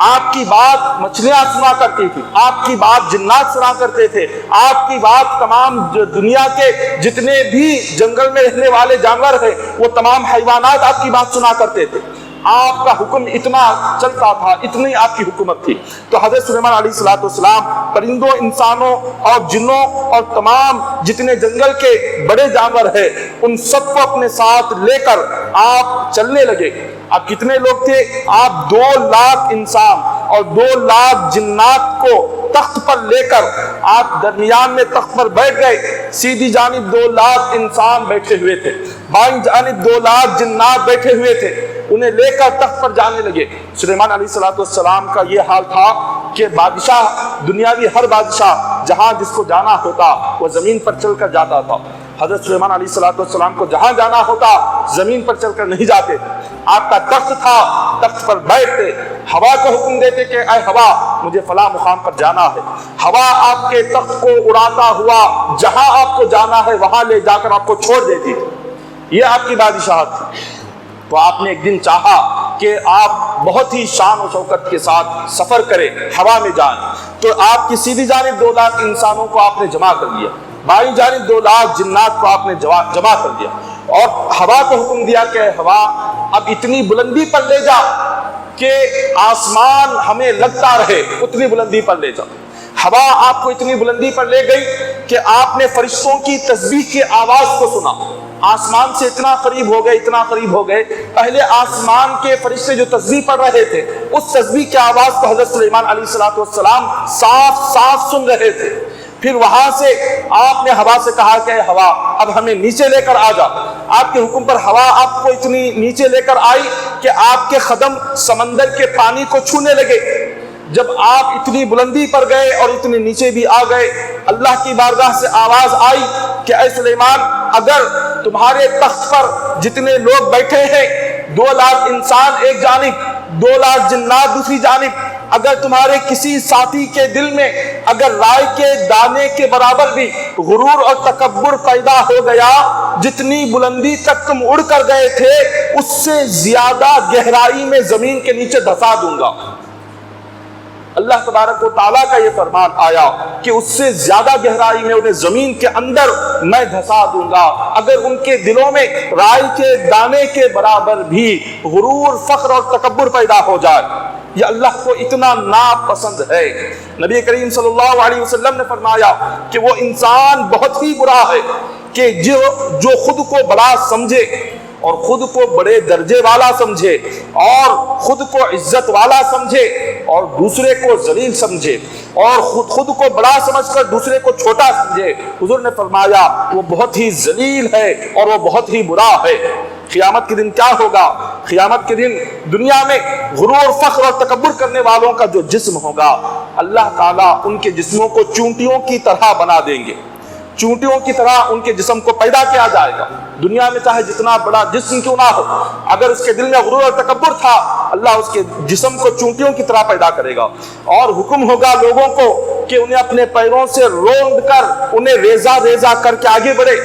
آپ کی بات مچھلیاں سنا کرتی تھی، آپ کی بات جنات سنا کرتے تھے، آپ کی بات تمام دنیا کے جتنے بھی جنگل میں رہنے والے جانور ہیں وہ تمام حیوانات آپ کی بات سنا کرتے تھے۔ آپ کا حکم اتنا چلتا تھا، اتنی آپ کی حکومت تھی۔ تو حضرت سلیمان علیہ السلام پرندوں، انسانوں اور جنوں اور تمام جتنے جنگل کے بڑے جانور ہیں ان سب کو اپنے ساتھ لے کر آپ چلنے لگے۔ آپ کتنے لوگ تھے؟ آپ 2 لاکھ انسان اور 2 لاکھ جنات کو تخت پر لے کر آپ درمیان میں تخت پر بیٹھ گئے۔ سیدھی جانب 2 لاکھ انسان بیٹھے ہوئے تھے، بائیں جانب 2 لاکھ جنات بیٹھے ہوئے تھے، انہیں لے کر تخت پر جانے لگے۔ سلیمان علیہ السلام کا یہ حال تھا کہ بادشاہ دنیاوی ہر بادشاہ جہاں جس کو جانا ہوتا وہ زمین پر چل کر جاتا تھا، حضرت سلیمان علیہ السلام کو جہاں جانا ہوتا زمین پر چل کر نہیں جاتے۔ آپ کا تخت تھا، تخت پر بیٹھتے، ہوا کو حکم دیتے کہ اے ہوا مجھے فلاں مقام پر جانا ہے، ہوا آپ کے تخت کو اڑاتا ہوا جہاں آپ کو جانا ہے وہاں لے جا کر آپ کو چھوڑ دیتی تھی۔ یہ آپ کی بادشاہت تھی۔ تو آپ نے ایک دن چاہا کہ آپ بہت ہی شان و شوکت کے ساتھ سفر کریں، ہوا میں جائیں، تو آپ کی سیدھی جانب 2 لاکھ انسانوں کو آپ نے جمع کر لیا، بائیں جانب 2 لاکھ جنات کو آپ نے جمع کر دیا اور ہوا کو حکم دیا کہ ہوا اب اتنی بلندی پر لے جا کہ آسمان ہمیں لگتا رہے، اتنی بلندی پر لے جا۔ ہوا آپ کو اتنی بلندی پر لے گئی کہ آپ نے فرشتوں کی تسبیح کی آواز کو سنا، آسمان سے اتنا قریب ہو گئے، اتنا قریب ہو گئے، پہلے آسمان کے فرشتے جو تسبیح پڑھ رہے تھے اس تسبیح کی آواز کو حضرت سلیمان علیہ السلام صاف صاف سن رہے تھے۔ پھر وہاں سے آپ نے ہوا سے کہا کہ اے ہوا اب ہمیں نیچے لے کر آ جا۔ آپ کے حکم پر ہوا آپ کو اتنی نیچے لے کر آئی کہ آپ کے قدم سمندر کے پانی کو چھونے لگے۔ جب آپ اتنی بلندی پر گئے اور اتنے نیچے بھی آ گئے، اللہ کی بارگاہ سے آواز آئی کہ اے سلیمان اگر تمہارے تخت پر جتنے لوگ بیٹھے ہیں 2 لاکھ انسان ایک جانب، 2 لاکھ جنات دوسری جانب، اگر تمہارے کسی ساتھی کے دل میں اگر رائے کے دانے کے برابر بھی غرور اور تکبر پیدا ہو گیا، جتنی بلندی تک تم اڑ کر گئے تھے اس سے زیادہ گہرائی میں زمین کے نیچے دھسا دوں گا۔ اللہ تبارک و تعالیٰ کا یہ فرمان آیا کہ اس سے زیادہ گہرائی میں انہیں زمین کے اندر میں دھسا دوں گا اگر ان کے دلوں میں رائے کے دانے کے برابر بھی غرور، فخر اور تکبر پیدا ہو جائے۔ یہ اللہ کو اتنا ناپسند ہے۔ نبی کریم صلی اللہ علیہ وسلم نے فرمایا کہ وہ انسان بہت ہی برا ہے کہ جو خود کو بڑا سمجھے اور خود کو بڑے درجے والا سمجھے اور خود کو عزت والا سمجھے اور دوسرے کو ذلیل سمجھے اور خود کو بڑا سمجھ کر دوسرے کو چھوٹا سمجھے۔ حضور نے فرمایا وہ بہت ہی ذلیل ہے اور وہ بہت ہی برا ہے۔ قیامت کے دن کیا ہوگا؟ قیامت کے دن دنیا میں غرور، فخر اور تکبر کرنے والوں کا جو جسم ہوگا، اللہ تعالیٰ ان کے جسموں کو چونٹیوں کی طرح بنا دیں گے۔ چونٹیوں کی طرح ان کے جسم کو پیدا کیا جائے گا۔ دنیا میں چاہے جتنا بڑا جسم کیوں نہ ہو، اگر اس کے دل میں غرور اور تکبر تھا، اللہ اس کے جسم کو چونٹیوں کی طرح پیدا کرے گا۔ اور حکم ہوگا لوگوں کو کہ انہیں اپنے پیروں سے روند کر انہیں ریزہ ریزہ کر کے آگے بڑھے۔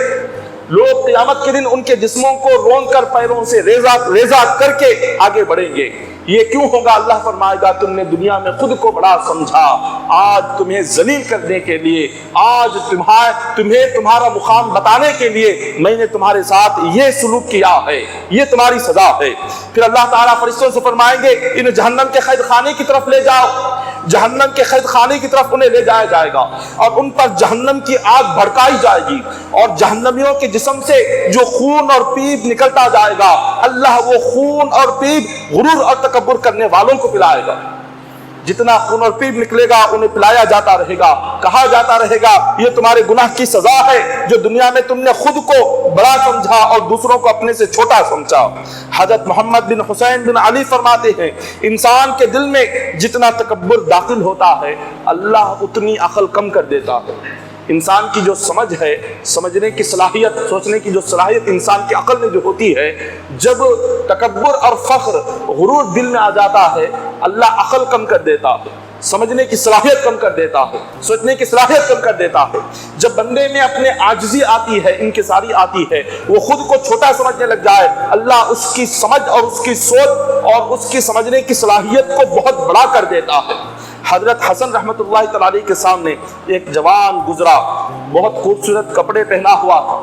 لوگ قیامت کے دن ان کے جسموں کو روند کر پیروں سے ریزہ ریزہ کر کے آگے بڑھیں گے۔ یہ کیوں ہوگا؟ اللہ فرمائے گا تم نے دنیا میں خود کو بڑا سمجھا، آج تمہیں ذلیل کرنے کے لیے، آج تمہیں تمہارا مقام بتانے کے لیے میں نے تمہارے ساتھ یہ سلوک کیا ہے، یہ تمہاری سزا ہے۔ پھر اللہ تعالیٰ فرشتوں سے فرمائیں گے انہیں جہنم کے قید خانے کی طرف لے جاؤ۔ جہنم کے قید خانے کی طرف انہیں لے جایا جائے گا اور ان پر جہنم کی آگ بھڑکائی جائے گی اور جہنمیوں کے جسم سے جو خون اور پیپ نکلتا جائے گا، اللہ وہ خون اور پیپ غرور اور تکبر کرنے والوں کو پلائے گا۔ جتنا خون اور پیپ نکلے گا انہیں پلایا جاتا رہے گا، کہا جاتا رہے گا یہ تمہارے گناہ کی سزا ہے جو دنیا میں تم نے خود کو بڑا سمجھا اور دوسروں کو اپنے سے چھوٹا سمجھا۔ حضرت محمد بن حسین بن علی فرماتے ہیں انسان کے دل میں جتنا تکبر داخل ہوتا ہے اللہ اتنی عقل کم کر دیتا ہے۔ انسان کی جو سمجھ ہے، سمجھنے کی صلاحیت، سوچنے کی جو صلاحیت انسان کی عقل میں جو ہوتی ہے، جب تکبر اور فخر، غرور دل میں آ جاتا ہے اللہ عقل کم کر دیتا ہے، سمجھنے کی صلاحیت کم کر دیتا ہے، سوچنے کی صلاحیت کم کر دیتا ہے۔ جب بندے میں اپنے عاجزی آتی ہے، انکساری آتی ہے، وہ خود کو چھوٹا سمجھنے لگ جائے، اللہ اس کی سمجھ اور اس کی سوچ اور اس کی سمجھنے کی صلاحیت کو بہت بڑا کر دیتا ہے۔ حضرت حسن رحمۃ اللہ تعالی علیہ کے سامنے ایک جوان گزرا، بہت خوبصورت کپڑے پہنا ہوا تھا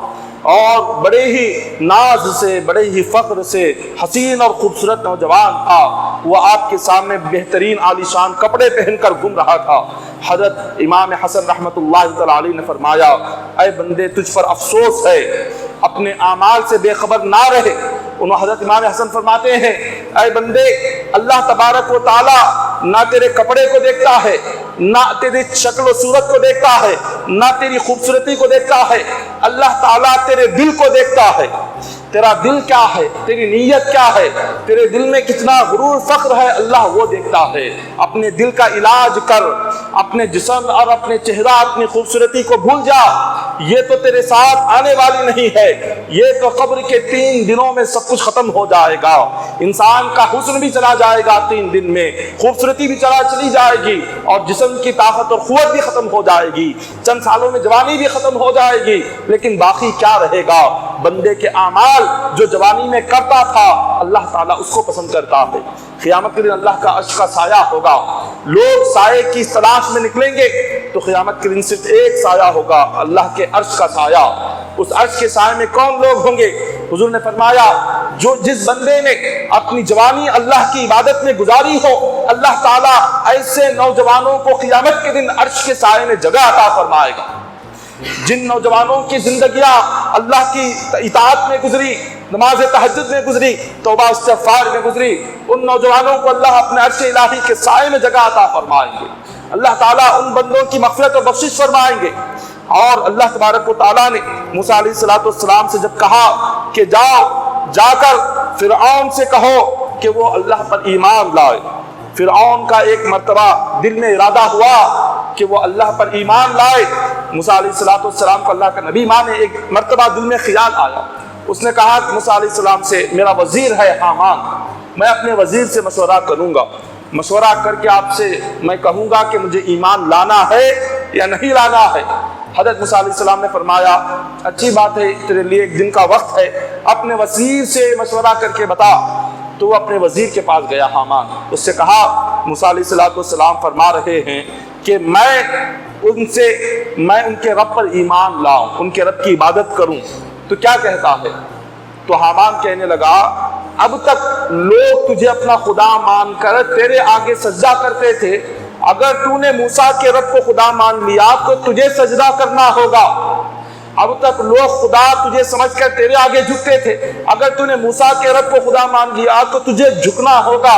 اور بڑے ہی ناز سے، بڑے ہی فخر سے حسین اور خوبصورت نوجوان تھا۔ وہ آپ کے سامنے بہترین عالیشان کپڑے پہن کر گھوم رہا تھا۔ حضرت امام حسن رحمۃ اللہ تعالی علیہ نے فرمایا اے بندے تجھ پر افسوس ہے، اپنے اعمال سے بے خبر نہ رہے۔ انہوں حضرت امام حسن فرماتے ہیں اے بندے اللہ تبارک و تعالی نہ تیرے کپڑے کو دیکھتا ہے، نہ تیری شکل و صورت کو دیکھتا ہے، نہ تیری خوبصورتی کو دیکھتا ہے، اللہ تعالیٰ تیرے دل کو دیکھتا ہے۔ تیرا دل کیا ہے، تیری نیت کیا ہے، تیرے دل میں کتنا غرور فخر ہے اللہ وہ دیکھتا ہے۔ اپنے دل کا علاج کر، اپنے جسم اور اپنے چہرہ، اپنی خوبصورتی کو بھول جا، یہ تو تیرے ساتھ آنے والی نہیں ہے، یہ تو قبر کے 3 دنوں میں سب کچھ ختم ہو جائے گا۔ انسان کا حسن بھی چلا جائے گا 3 دن میں، خوبصورتی بھی چلی جائے گی اور جسم کی طاقت اور قوت بھی ختم ہو جائے گی، چند سالوں میں جوانی بھی ختم ہو جائے گی، لیکن باقی کیا رہے گا؟ بندے کے اعمال جو جوانی میں کرتا تھا اللہ تعالیٰ اس کو پسند کرتا ہے۔ قیامت کے دن اللہ کا عرش کا سایہ ہوگا، لوگ سائے کی تلاش میں نکلیں گے تو قیامت کے دن صرف ایک سایہ ہوگا، اللہ کے عرش کا سایہ۔ اس عرش کے سائے میں کون لوگ ہوں گے؟ حضور نے فرمایا جس بندے نے اپنی جوانی اللہ کی عبادت میں گزاری ہو، اللہ تعالیٰ ایسے نوجوانوں کو قیامت کے دن عرش کے سائے میں جگہ عطا فرمائے گا۔ جن نوجوانوں کی زندگیاں اللہ کی اطاعت میں گزری، نماز تہجد میں گزری، توبہ استغفار میں گزری، ان نوجوانوں کو اللہ اپنے عرش الہی کے سائے میں جگہ عطا فرمائیں گے۔ اللہ تعالیٰ ان بندوں کی مغفرت و بخشش فرمائیں گے۔ اور اللہ تبارک و تعالیٰ نے موسیٰ علیہ السلام سے جب کہا کہ جا کر فرعون سے کہو کہ وہ اللہ پر ایمان لائے، فرعون کا ایک مرتبہ دل میں ارادہ ہوا کہ وہ اللہ پر ایمان لائے، موسیٰ علیہ السلام کو اللہ کا نبی مانے، ایک مرتبہ دل میں خیال آیا، اس نے کہا کہ موسیٰ علیہ السلام سے میرا وزیر ہے حامان، میں اپنے وزیر سے مشورہ کروں گا، مشورہ کر کے آپ سے میں کہوں گا کہ مجھے ایمان لانا ہے یا نہیں لانا ہے۔ حضرت موسیٰ علیہ السلام نے فرمایا اچھی بات ہے، تیرے لیے ایک دن کا وقت ہے، اپنے وزیر سے مشورہ کر کے بتا۔ تو وہ اپنے وزیر کے پاس گیا حامان، اس سے کہا موسیٰ علیہ السلام فرما رہے ہیں کہ میں ان کے رب پر ایمان لاؤں، ان کے رب کی عبادت کروں، تو کیا کہتا ہے؟ تو حامان کہنے لگا اب تک لوگ تجھے اپنا خدا مان کر تیرے آگے سجدہ کرتے تھے، اگر تو نے موسیٰ کے رب کو خدا مان لیا تو تجھے سجدہ کرنا ہوگا۔ اب تک لوگ خدا تجھے سمجھ کر تیرے آگے جھکتے تھے، اگر تو نے موسیٰ کے رب کو خدا مان لیا تو تجھے جھکنا ہوگا۔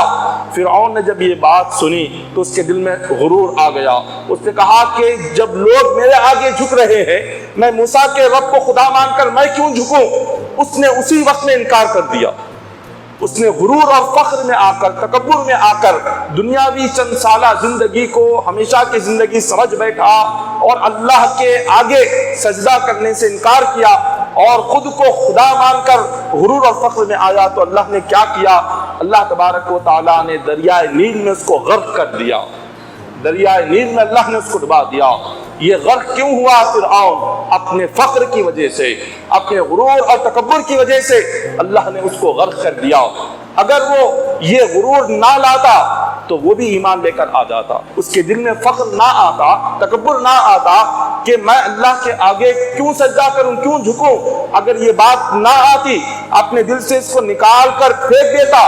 فرعون نے جب یہ بات سنی تو اس کے دل میں غرور آ گیا، اس نے کہا کہ جب لوگ میرے آگے جھک رہے ہیں، میں موسیٰ کے رب کو خدا مان کر میں کیوں جھکوں؟ اس نے اسی وقت میں انکار کر دیا۔ اس نے غرور اور فخر میں آ کر، تکبر میں آ کر دنیاوی چند سالہ زندگی کو ہمیشہ کی زندگی سمجھ بیٹھا اور اللہ کے آگے سجدہ کرنے سے انکار کیا اور خود کو خدا مان کر غرور اور فخر میں آیا۔ تو اللہ نے کیا کیا؟ اللہ تبارک و تعالیٰ نے دریائے نیل میں اس کو غرق کر دیا، دریائے نیل میں اللہ نے اس کو ڈبا دیا۔ یہ غرق کیوں ہوا؟ فرعون اپنے فخر کی وجہ سے، اپنے غرور اور تکبر کی وجہ سے اللہ نے اس کو غرق کر دیا۔ اگر وہ یہ غرور نہ لاتا تو وہ بھی ایمان لے کر آ جاتا، اس کے دل میں فخر نہ آتا، تکبر نہ آتا کہ میں اللہ کے آگے کیوں سجدہ کروں، کیوں جھکوں۔ اگر یہ بات نہ آتی، اپنے دل سے اس کو نکال کر پھینک دیتا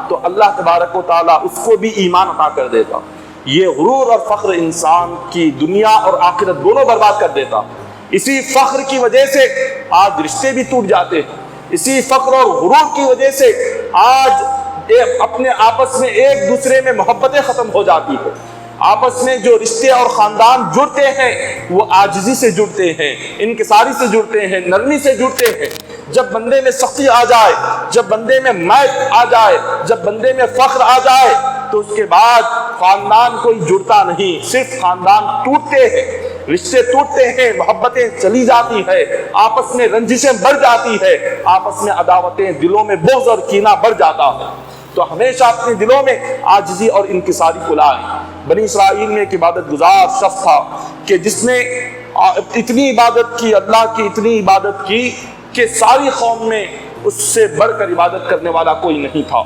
تو اللہ تبارک و تعالیٰ اس کو بھی ایمان عطا کر دیتا۔ یہ غرور اور فخر انسان کی دنیا اور آخرت دونوں برباد کر دیتا۔ اسی فخر کی وجہ سے آج رشتے بھی ٹوٹ جاتے ہیں، اسی فخر اور غرور کی وجہ سے آج اپنے آپس میں ایک دوسرے میں محبتیں ختم ہو جاتی ہیں۔ آپس میں جو رشتے اور خاندان جڑتے ہیں وہ عاجزی سے جڑتے ہیں، انکساری سے جڑتے ہیں، نرمی سے جڑتے ہیں۔ جب بندے میں سختی آ جائے، جب بندے میں میل آ جائے، جب بندے میں فخر آ جائے تو اس کے بعد خاندان کوئی جڑتا نہیں، صرف خاندان ٹوٹتے ہیں، رشتے ٹوٹتے ہیں، محبتیں چلی جاتی ہے، آپس میں رنجشیں بڑھ جاتی ہے، آپس میں عداوتیں، دلوں میں بغض اور کینہ بڑھ جاتا ہے۔ تو ہمیشہ اپنے دلوں میں عاجزی اور انکساری کو لائیں۔ بنی اسرائیل میں ایک عبادت گزار شخص تھا کہ جس نے اتنی عبادت کی، اللہ کی اتنی عبادت کی کہ ساری قوم میں اس سے بڑھ کر عبادت کرنے والا کوئی نہیں تھا۔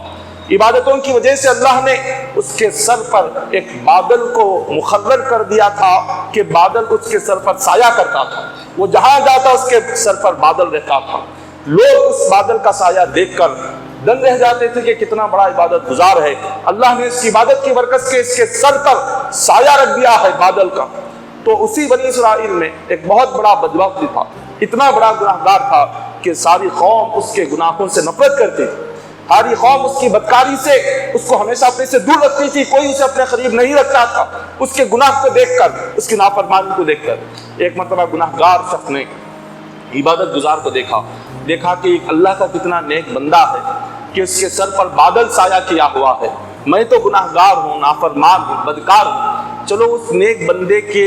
عبادتوں کی وجہ سے اللہ نے اس کے سر پر ایک بادل کو مقرر کر دیا تھا کہ بادل اس کے سر پر سایہ کرتا تھا، وہ جہاں جاتا اس کے سر پر بادل رہتا تھا۔ لوگ اس بادل کا سایہ دیکھ کر دنگ رہ جاتے تھے کہ کتنا بڑا عبادت گزار ہے، اللہ نے اس کی عبادت کی برکت سے اس کے سر پر سایہ رکھ دیا ہے بادل کا۔ تو اسی بنی اسرائیل میں ایک بہت بڑا بدبخت تھا، اتنا بڑا گناہگار تھا کہ ساری قوم اس کے گناہوں سے نفرت کرتی تھی، ساری قوم اس کی بدکاری سے اس کو ہمیشہ اپنے سے دور رکھتی تھی، کوئی اسے اپنے قریب نہیں رکھتا تھا اس کے گناہ کو دیکھ کر، اس کی نافرمانی کو دیکھ کر۔ ایک مرتبہ گناہگار شخص نے عبادت گزار کو دیکھا کہ ایک اللہ کا کتنا نیک بندہ ہے کہ اس کے سر پر بادل سایہ کیا ہوا ہے، میں تو گناہگار ہوں، نافرمان ہوں، بدکار ہوں، چلو اس نیک بندے کے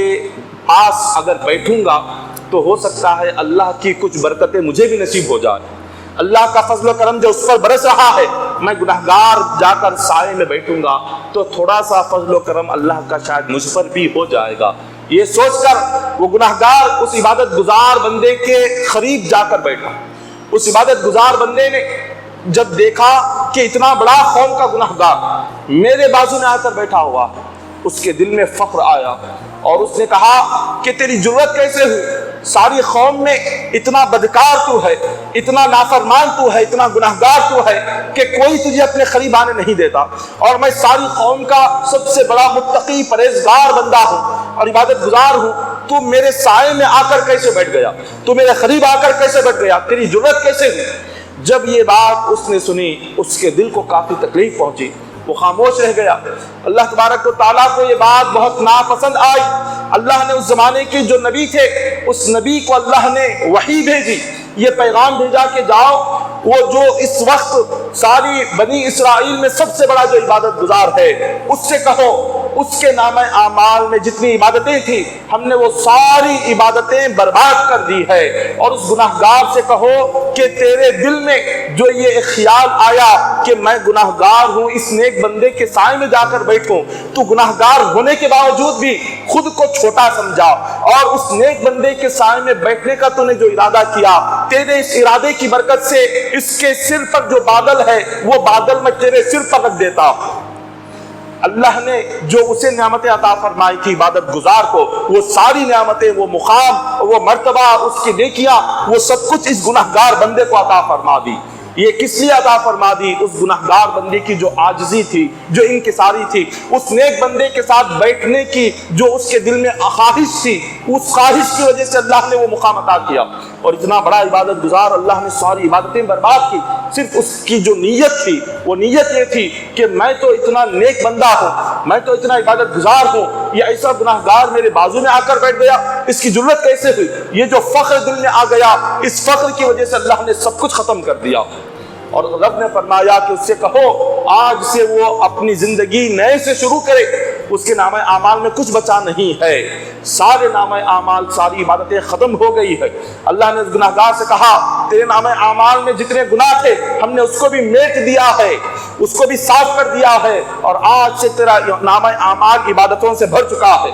پاس اگر بیٹھوں گا تو ہو سکتا ہے اللہ کی کچھ برکتیں مجھے بھی نصیب ہو جائے، اللہ کا فضل و کرم جو اس پر برس رہا ہے، میں گناہگار جا کر سائے میں بیٹھوں گا تو تھوڑا سا فضل و کرم اللہ کا شاید مجھ پر بھی ہو جائے گا۔ یہ سوچ کر وہ گناہگار اس عبادت گزار بندے کے قریب جا کر بیٹھا۔ اس عبادت گزار بندے نے جب دیکھا کہ اتنا بڑا قوم کا گناہگار میرے بازو میں آ کر بیٹھا ہوا، اس کے دل میں فخر آیا اور اس نے کہا کہ تیری جرت کیسے ہوئی؟ ساری قوم میں اتنا بدکار تو ہے، اتنا نافرمان تو ہے، اتنا گناہگار تو ہے کہ کوئی تجھے اپنے قریب آنے نہیں دیتا، اور میں ساری قوم کا سب سے بڑا متقی پرہیزگار بندہ ہوں اور عبادت گزار ہوں، تو میرے سائے میں آ کر کیسے بیٹھ گیا؟ تو میرے قریب آ کر کیسے بیٹھ گیا؟ تیری جرأت کیسے ہوئی؟ جب یہ بات اس نے سنی اس کے دل کو کافی تکلیف پہنچی، وہ خاموش رہ گیا۔ اللہ تبارک و تعالیٰ کو یہ بات بہت ناپسند آئی۔ اللہ نے اس زمانے کے جو نبی تھے اس نبی کو اللہ نے وحی بھیجی، یہ پیغام بھیجا کہ جاؤ وہ جو اس وقت ساری بنی اسرائیل میں سب سے بڑا جو عبادت گزار ہے اس سے کہو اس کے نام اعمال میں جتنی عبادتیں تھیں ہم نے وہ ساری عبادتیں برباد کر دی ہے، اور اس گناہگار سے کہو کہ تیرے دل میں جو یہ ایک خیال آیا کہ میں گناہگار ہوں اس نیک بندے کے سائے میں جا کر بیٹھوں، تو گناہگار ہونے کے باوجود بھی خود کو چھوٹا سمجھا اور اس نیک بندے کے سائے میں بیٹھنے کا تو نے جو ارادہ کیا، تیرے اس ارادے کی برکت سے اس کے سر پر جو بادل ہے وہ بادل میں تیرے سر پر رکھ دیتا۔ اللہ نے جو اسے نعمتیں عطا فرمائی تھی عبادت گزار کو، وہ ساری نعمتیں، وہ مقام، وہ مرتبہ، اس کی نیکیاں، وہ سب کچھ اس گناہگار بندے کو عطا فرما دی۔ یہ کس لیے عطا فرما دی؟ اس گناہگار بندے کی جو عاجزی تھی، جو انکساری تھی، اس نیک بندے کے ساتھ بیٹھنے کی جو اس کے دل میں خواہش تھی، اس خواہش کی وجہ سے اللہ نے وہ مقام عطا کیا۔ اور اتنا بڑا عبادت گزار اللہ نے ساری عبادتیں برباد کی، صرف اس کی جو نیت تھی وہ نیت یہ تھی کہ میں تو اتنا نیک بندہ ہوں، میں تو اتنا عبادت گزار ہوں، یہ ایسا گناہگار میرے بازو میں آ کر بیٹھ گیا، اس کی جرأت کیسے ہوئی؟ یہ جو فخر دل میں آ گیا، اس فخر کی وجہ سے اللہ نے سب کچھ ختم کر دیا۔ اور رب نے فرمایا کہ اس سے کہو آج سے وہ اپنی زندگی نئے سے شروع کرے، اس کے نامہ اعمال میں کچھ بچا نہیں ہے، سارے نامہ اعمال، ساری عبادتیں ختم ہو گئی ہے۔ اللہ نے اس گناہگار سے کہا تیرے نامہ اعمال میں جتنے گناہ تھے ہم نے اس کو بھی میٹ دیا ہے، اس کو بھی صاف کر دیا ہے، اور آج سے تیرا نامہ اعمال عبادتوں سے بھر چکا ہے۔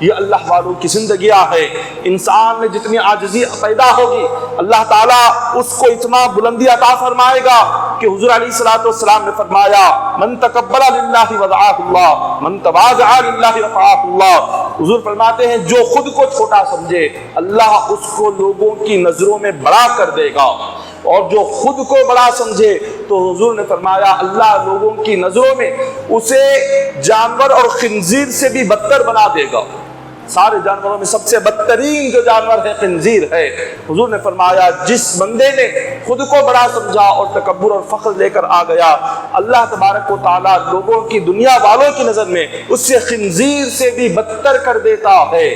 یہ اللہ والوں کی زندگیاں ہے۔ انسان میں جتنی عاجزی پیدا ہوگی اللہ تعالیٰ اس کو اتنا بلندی عطا فرمائے گا کہ حضور علیہ الصلوۃ والسلام نے فرمایا من تکبر للہ وضعہ اللہ، من تواضع للہ رفعہ اللہ۔ حضور فرماتے ہیں جو خود کو چھوٹا سمجھے اللہ اس کو لوگوں کی نظروں میں بڑا کر دے گا، اور جو خود کو بڑا سمجھے تو حضور نے فرمایا اللہ لوگوں کی نظروں میں اسے جانور اور خنزیر سے بھی بدتر بنا دے گا۔ سارے جانوروں میں سب سے بدترین جو جانور ہے خنزیر ہے۔ حضور نے فرمایا جس بندے نے خود کو بڑا سمجھا اور تکبر اور فخر لے کر آ گیا، اللہ تبارک و تعالیٰ لوگوں کی، دنیا والوں کی نظر میں اس سے خنزیر سے بھی بدتر کر دیتا ہے۔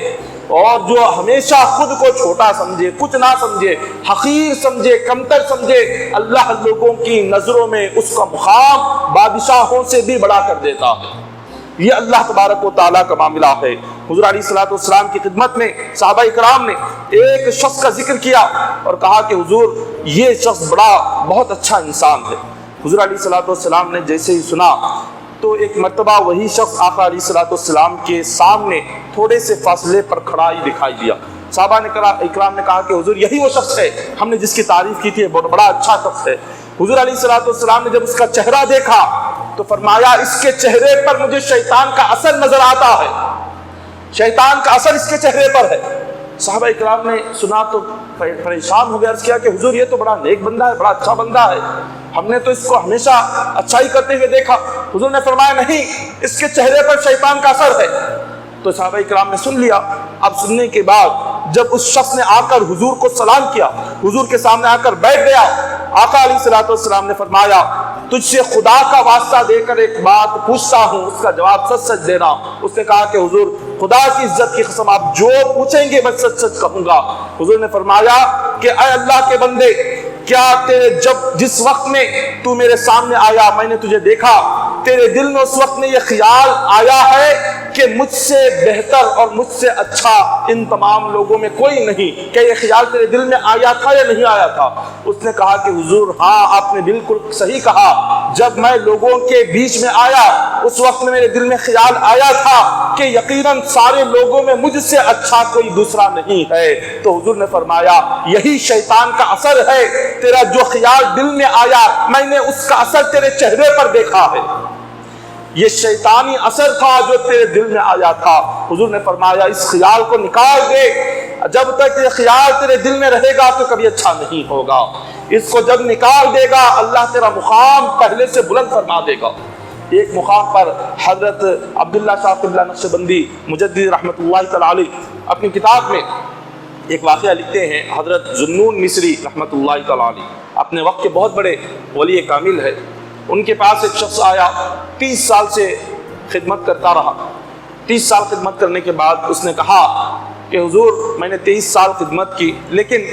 اور جو ہمیشہ خود کو چھوٹا سمجھے، کچھ نہ سمجھے، حقیر سمجھے، کمتر سمجھے، اللہ لوگوں کی نظروں میں اس کا مقام بادشاہوں سے بھی بڑا کر دیتا ہے۔ یہ اللہ تبارک و تعالیٰ کا معاملہ ہے۔ حضور علیہ الصلوۃ والسلام کی خدمت میں صحابہ اکرام نے ایک شخص کا ذکر کیا اور کہا کہ حضور یہ شخص بہت اچھا انسان ہے۔ حضور علیہ الصلوۃ والسلام نے جیسے ہی سنا تو ایک مرتبہ وہی شخص آقا علیہ الصلوۃ والسلام کے سامنے تھوڑے سے فاصلے پر کھڑا ہی دکھائی دیا۔ صحابہ نے اکرام نے کہا کہ حضور یہی وہ شخص ہے ہم نے جس کی تعریف کی تھی، بہت بڑا اچھا شخص ہے۔ حضور علیہ الصلوۃ والسلام نے جب اس کا چہرہ دیکھا تو فرمایا اس کے چہرے پر مجھے شیطان کا اثر نظر آتا ہے، شیطان کا اثر اس کے چہرے پر ہے۔ صحابہ اکرام نے سنا تو پریشان ہو گیا، عرض کیا کہ حضور یہ تو بڑا نیک بندہ ہے، بڑا اچھا بندہ ہے، ہم نے تو اس کو ہمیشہ اچھائی کرتے ہوئے دیکھا۔ حضور نے فرمایا نہیں، اس کے چہرے پر شیطان کا اثر ہے۔ تو صحابہ اکرام نے سن لیا۔ اب سننے کے بعد جب اس شخص نے آ کر حضور کو سلام کیا، حضور کے سامنے آ کر بیٹھ گیا، آقا علیہ الصلوۃ والسلام نے فرمایا تجھ سے خدا کا واسطہ دے کر ایک بات پوچھتا ہوں، اس کا جواب سچ سچ دینا۔ اس نے کہا کہ حضور خدا کی عزت کی قسم آپ جو پوچھیں گے میں سچ سچ کہوں گا۔ حضور نے فرمایا کہ اے اللہ کے بندے، کیا جس وقت میں تو میرے سامنے آیا میں نے تجھے دیکھا، تیرے دل میں اس وقت میں یہ خیال آیا ہے کہ مجھ سے بہتر اور مجھ سے اچھا ان تمام لوگوں میں کوئی نہیں؟ کیا یہ خیال تیرے دل میں آیا تھا یا نہیں آیا تھا؟ اس نے کہا کہ حضور ہاں آپ نے بالکل صحیح کہا، جب میں لوگوں کے بیچ میں آیا اس وقت میں میرے دل میں خیال آیا تھا کہ یقیناً سارے لوگوں میں مجھ سے اچھا کوئی دوسرا نہیں ہے۔ تو حضور نے فرمایا یہی شیطان کا اثر ہے، تیرا جو خیال دل میں آیا میں نے اس کا اثر تیرے چہرے پر دیکھا ہے، یہ شیطانی اثر تھا جو تیرے دل میں آیا تھا۔ حضور نے فرمایا اس خیال کو نکال دے، جب تک یہ خیال تیرے دل میں رہے گا تو کبھی اچھا نہیں ہوگا، اس کو جب نکال دے گا اللہ تیرا مقام پہلے سے بلند فرما دے گا۔ ایک مقام پر حضرت عبداللہ شاہ قبلہ نقشبندی مجدد رحمۃ اللہ تعالی علیہ اپنی کتاب میں ایک واقعہ لکھتے ہیں. حضرت ذوالنون مصری رحمۃ اللہ تعالی علیہ اپنے وقت کے بہت بڑے ولی کامل ہے. ان کے پاس ایک شخص آیا، 30 سال سے خدمت کرتا رہا. 30 سال خدمت کرنے کے بعد اس نے کہا کہ حضور میں نے 23 سال خدمت کی، لیکن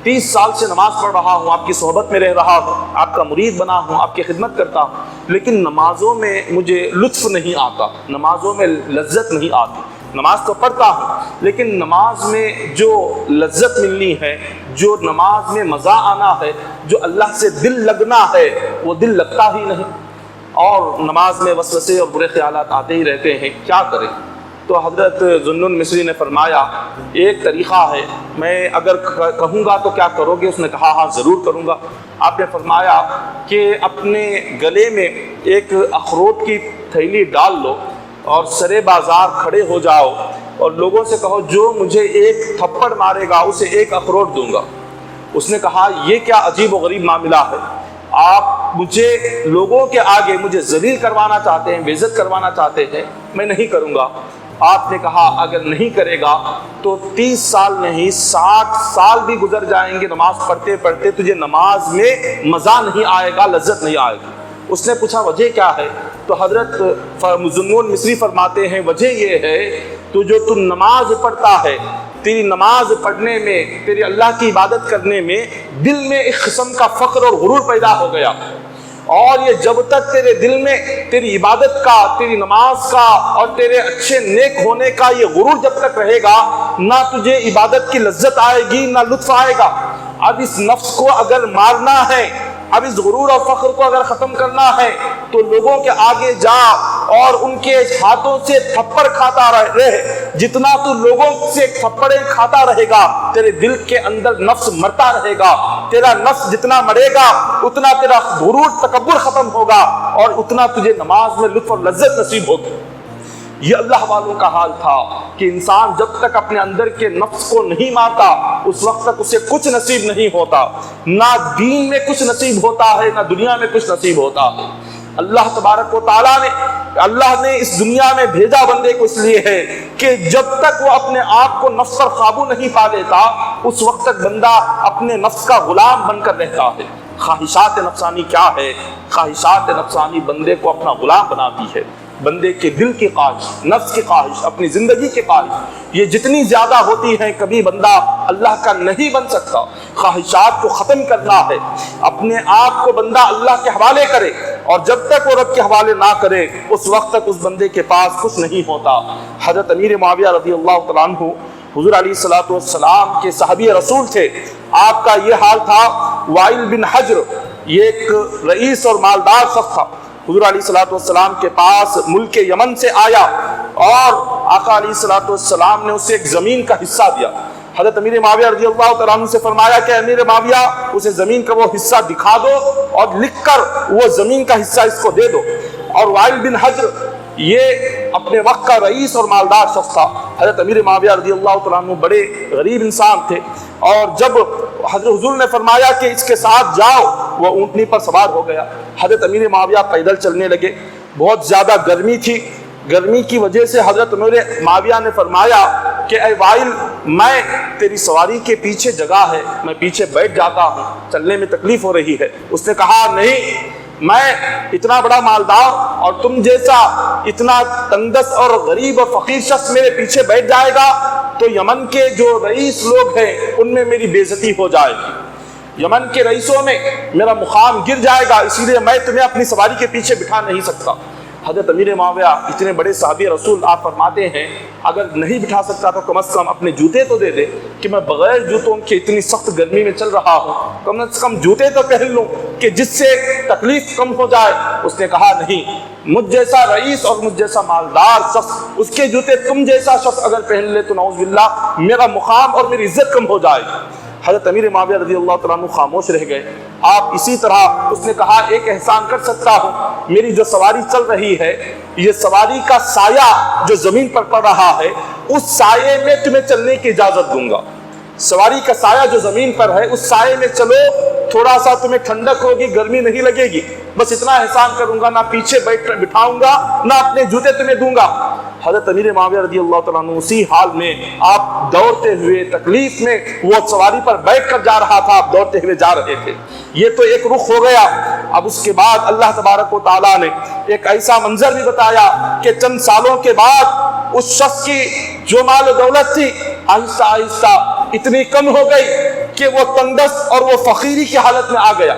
30 سال سے نماز پڑھ رہا ہوں، آپ کی صحبت میں رہ رہا ہوں، آپ کا مرید بنا ہوں، آپ کی خدمت کرتا ہوں، لیکن نمازوں میں مجھے لطف نہیں آتا، نمازوں میں لذت نہیں آتی. نماز تو پڑھتا ہوں لیکن نماز میں جو لذت ملنی ہے، جو نماز میں مزہ آنا ہے، جو اللہ سے دل لگنا ہے، وہ دل لگتا ہی نہیں، اور نماز میں وسوسے اور برے خیالات آتے ہی رہتے ہیں، کیا کریں؟ تو حضرت ذوالنون مصری نے فرمایا ایک طریقہ ہے، میں اگر کہوں گا تو کیا کرو گے؟ اس نے کہا ہاں ضرور کروں گا. آپ نے فرمایا کہ اپنے گلے میں ایک اخروٹ کی تھیلی ڈال لو اور سرے بازار کھڑے ہو جاؤ اور لوگوں سے کہو جو مجھے ایک تھپڑ مارے گا اسے ایک اخروٹ دوں گا. اس نے کہا یہ کیا عجیب و غریب معاملہ ہے، آپ مجھے لوگوں کے آگے مجھے ذلیل کروانا چاہتے ہیں، بے عزت کروانا چاہتے ہیں، میں نہیں کروں گا. آپ نے کہا اگر نہیں کرے گا تو 30 سال نہیں 60 سال بھی گزر جائیں گے نماز پڑھتے پڑھتے، تجھے نماز میں مزہ نہیں آئے گا، لذت نہیں آئے گی. اس نے پوچھا وجہ کیا ہے؟ تو حضرت ذوالنون مصری فرماتے ہیں وجہ یہ ہے تو جو تم نماز پڑھتا ہے، تیری نماز پڑھنے میں، تیری اللہ کی عبادت کرنے میں دل میں ایک قسم کا فخر اور غرور پیدا ہو گیا، اور یہ جب تک تیرے دل میں تیری عبادت کا، تیری نماز کا اور تیرے اچھے نیک ہونے کا یہ غرور جب تک رہے گا، نہ تجھے عبادت کی لذت آئے گی نہ لطف آئے گا. اب اس نفس کو اگر مارنا ہے، اب اس غرور اور فخر کو اگر ختم کرنا ہے تو لوگوں کے آگے جا اور ان کے ہاتھوں سے تھپڑ کھاتا رہے. جتنا تو لوگوں سے تھپڑے کھاتا رہے گا تیرے دل کے اندر نفس مرتا رہے گا. تیرا نفس جتنا مرے گا اتنا تیرا غرور تکبر ختم ہوگا اور اتنا تجھے نماز میں لطف اور لذت نصیب ہوگی. یہ اللہ والوں کا حال تھا کہ انسان جب تک اپنے اندر کے نفس کو نہیں مارتا اس وقت تک اسے کچھ نصیب نہیں ہوتا، نہ دین میں کچھ نصیب ہوتا ہے نہ دنیا میں کچھ نصیب ہوتا ہے. اللہ تبارک و تعالیٰ نے، اللہ نے اس دنیا میں بھیجا بندے کو اس لیے ہے کہ جب تک وہ اپنے آپ کو نفس پر قابو نہیں پا لیتا اس وقت تک بندہ اپنے نفس کا غلام بن کر رہتا ہے. خواہشات نفسانی کیا ہے؟ خواہشات نفسانی بندے کو اپنا غلام بناتی ہے. بندے کے دل کی خواہش، نفس کی خواہش، اپنی زندگی کی خواہش، یہ جتنی زیادہ ہوتی ہیں کبھی بندہ اللہ کا نہیں بن سکتا. خواہشات کو ختم کرنا ہے، اپنے آپ کو بندہ اللہ کے حوالے کرے، اور جب تک وہ رب کے حوالے نہ کرے اس وقت تک اس بندے کے پاس کچھ نہیں ہوتا. حضرت امیر معاویہ رضی اللہ تعالیٰ عنہ حضور علیہ الصلوۃ والسلام کے صحابی رسول تھے. آپ کا یہ حال تھا. وائل بن حجر یہ ایک رئیس اور مالدار شخص تھا. حضور علیہ الصلوۃ والسلام کے پاس ملک یمن سے آیا اور آقا علیہ الصلوۃ والسلام نے اسے ایک زمین کا حصہ دیا. حضرت امیر معاویہ رضی اللہ تعالیٰ عنہ سے فرمایا کہ امیر معاویہ اسے زمین کا وہ حصہ دکھا دو اور لکھ کر وہ زمین کا حصہ اس کو دے دو. اور وائل بن حجر یہ اپنے وقت کا رئیس اور مالدار شخص تھا. حضرت امیر معاویہ رضی اللہ تعالیٰ عنہ بڑے غریب انسان تھے، اور جب حضرت حضور نے فرمایا کہ اس کے ساتھ جاؤ، وہ اونٹنی پر سوار ہو گیا. حضرت امیر معاویہ پیدل چلنے لگے. بہت زیادہ گرمی تھی. گرمی کی وجہ سے حضرت امیر معاویہ نے فرمایا کہ اے وائل، میں تیری سواری کے پیچھے جگہ ہے، میں پیچھے بیٹھ جاتا ہوں، چلنے میں تکلیف ہو رہی ہے. اس نے کہا نہیں، میں اتنا بڑا مالدار اور تم جیسا اتنا تندرست اور غریب اور فقیر شخص میرے پیچھے بیٹھ جائے گا تو یمن کے جو رئیس لوگ ہیں ان میں میری بے عزتی ہو جائے گی، یمن کے رئیسوں میں میرا مقام گر جائے گا، اسی لیے میں تمہیں اپنی سواری کے پیچھے بٹھا نہیں سکتا. حضرت امیر معاویہ اتنے بڑے صحابی رسول، آپ فرماتے ہیں اگر نہیں بٹھا سکتا تو کم از کم اپنے جوتے تو دے دے کہ میں بغیر جوتوں کے اتنی سخت گرمی میں چل رہا ہوں، کم از کم جوتے تو پہن لوں کہ جس سے تکلیف کم ہو جائے. اس نے کہا نہیں، مجھ جیسا رئیس اور مجھ جیسا مالدار شخص اس کے جوتے تم جیسا شخص اگر پہن لے تو نعوذ باللہ میرا مقام اور میری عزت کم ہو جائے. حضرت امیر معاویہ رضی اللہ تعالیٰ عنہ خاموش رہ گئے. آپ اسی طرح اس نے کہا ایک احسان کر سکتا ہوں، میری جو سواری چل رہی ہے یہ سواری کا سایہ جو زمین پر پڑ رہا ہے اس سائے میں تمہیں چلنے کی اجازت دوں گا. سواری کا سایہ جو زمین پر ہے اس سائے میں چلو، تھوڑا سا تمہیں ٹھنڈک ہوگی، گرمی نہیں لگے گی، بس اتنا احسان کروں گا، نہ پیچھے بٹھاؤں گا، نہ اپنے جوتے تمہیں دوں گا۔ حضرت امیر معاویہ رضی اللہ تعالیٰ عنہ اسی حال میں آپ دوڑتے ہوئے تکلیف میں، وہ سواری پر بیٹھ کر جا رہا تھا، آپ دوڑتے ہوئے جا رہے تھے۔ یہ تو ایک رخ ہو گیا۔ اب اس کے بعد اللہ تبارک و تعالیٰ نے ایک ایسا منظر بھی بتایا کہ چند سالوں کے بعد اس شخص کی جو مال و دولت تھی آہستہ آہستہ اتنی کم ہو گئی کہ وہ تنگدست اور وہ فقیری کی حالت میں آ گیا،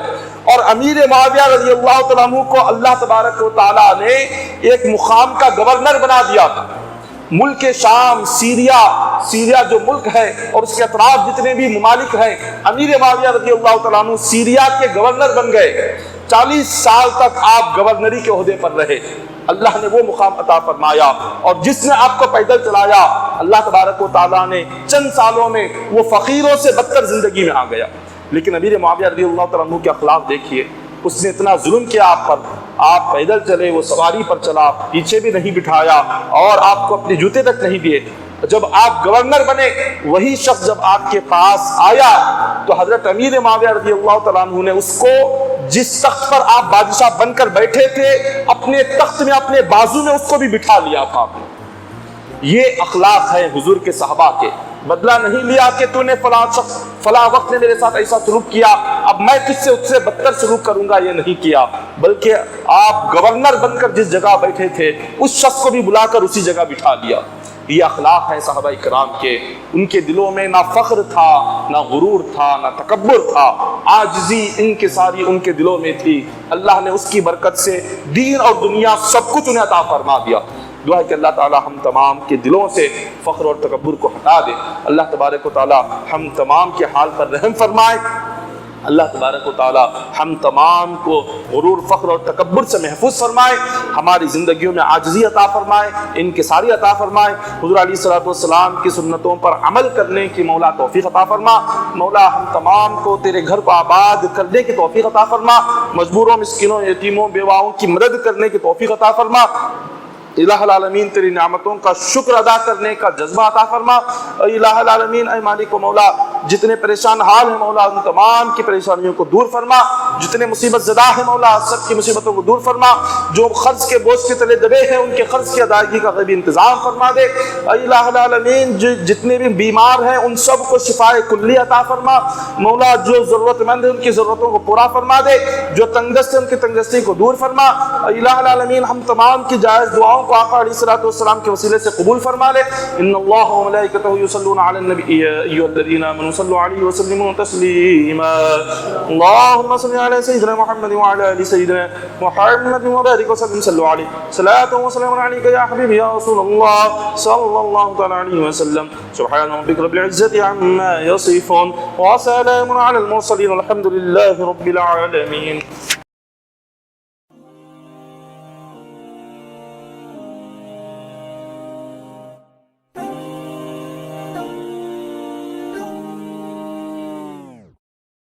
اور امیر معاویہ رضی اللہ تعالیٰ عنہ کو اللہ تبارک و تعالیٰ نے ایک مقام کا گورنر بنا دیا تھا۔ ملک شام، سیریا جو ملک ہے اور اس کے اطراف جتنے بھی ممالک ہیں، امیر معاویہ رضی اللہ تعالیٰ عنہ سیریا کے گورنر بن گئے۔ 40 سال تک آپ گورنری کے عہدے پر رہے۔ اللہ نے وہ مقام عطا فرمایا، اور جس نے آپ کو پیدل چلایا، اللہ تبارک و تعالیٰ نے چند سالوں میں وہ فقیروں سے بدتر زندگی میں آ گیا۔ لیکن امیر معاویہ رضی اللہ تعالیٰ عنہ کے اخلاق دیکھیے، اس نے اتنا ظلم کیا آپ پر، آپ پیدل چلے، وہ سواری پر چلا، پیچھے بھی نہیں بٹھایا، اور آپ کو اپنے جوتے تک نہیں دیے۔ جب آپ گورنر بنے، وہی شخص جب آپ کے پاس آیا تو حضرت امیر معاویہ رضی اللہ تعالیٰ عنہ نے اس کو جس تخت پر آپ بادشاہ بن کر بیٹھے تھے، اپنے تخت میں، اپنے بازو میں اس کو بھی بٹھا لیا تھا۔ یہ اخلاق ہے حضور کے صحابہ کے۔ بدلہ نہیں لیا کہ تو نے فلاں وقت نے میرے ساتھ ایسا سلوک کیا، اب میں تجھ سے اس سے بدتر سلوک کروں گا، یہ نہیں کیا، بلکہ آپ گورنر بن کر جس جگہ بیٹھے تھے اس شخص کو بھی بلا کر اسی جگہ بٹھا دیا۔ یہ اخلاق ہے صحابہ کرام کے۔ ان کے دلوں میں نہ فخر تھا، نہ غرور تھا، نہ تکبر تھا، عاجزی انکساری ان کے دلوں میں تھی۔ اللہ نے اس کی برکت سے دین اور دنیا سب کچھ انہیں عطا فرما دیا۔ دعا ہے کہ اللہ تعالی ہم تمام کے دلوں سے فخر اور تکبر کو ہٹا دے۔ اللہ تبارک و تعالی ہم تمام کے حال پر رحم فرمائے۔ اللہ تبارک و تعالی ہم تمام کو غرور، فخر اور تکبر سے محفوظ فرمائے، ہماری زندگیوں میں عاجزی عطا فرمائے، انکساری عطا فرمائے، حضور علیہ الصلوۃ والسلام کی سنتوں پر عمل کرنے کی مولا توفیق عطا فرما۔ مولا ہم تمام کو تیرے گھر کو آباد کرنے کی توفیق عطا فرما، مجبوروں، مسکینوں، یتیموں، بیواؤں کی مدد کرنے کی توفیق عطا فرما۔ الہ العالمین تیری نعمتوں کا شکر ادا کرنے کا جذبہ عطا فرما۔ الہ العالمین اے مالک و مولا، جتنے پریشان حال ہیں مولا ان تمام کی پریشانیوں کو دور فرما، جتنے مصیبت زدہ ہیں مولا سب کی مصیبتوں کو دور فرما، جو قرض کے بوجھ کے تلے دبے ہیں ان کے قرض کی ادائیگی کا غیبی انتظام فرما دے۔ الہ العالمین جتنے بھی بیمار ہیں ان سب کو شفاء کلی عطا فرما۔ مولا جو ضرورت مند ہیں ان کی ضرورتوں کو پورا فرما دے، جو تنگدست ہیں ان کی تنگدستی کو دور فرما۔ الہ العالمین ہم تمام کی جائز دعاؤں کو آقا علیہ الصلوۃ والسلام کے وسیلے سے قبول فرما لے۔ ان اللہ وملائکتہ یصلون علی النبی یا ایھا الذین آمنوا صلوا علیہ وسلموا تسلیما۔ اللهم صل علی سیدنا محمد وعلی آل سیدنا محمد وبارک وسلم، صلوا علیہ صلاۃ وسلام علیک یا حبیبی یا رسول اللہ صلی اللہ تعالی علیہ وسلم۔ سبحان ربک رب العزۃ عما یصفون وسلام علی المرسلین والحمد للہ رب العالمین۔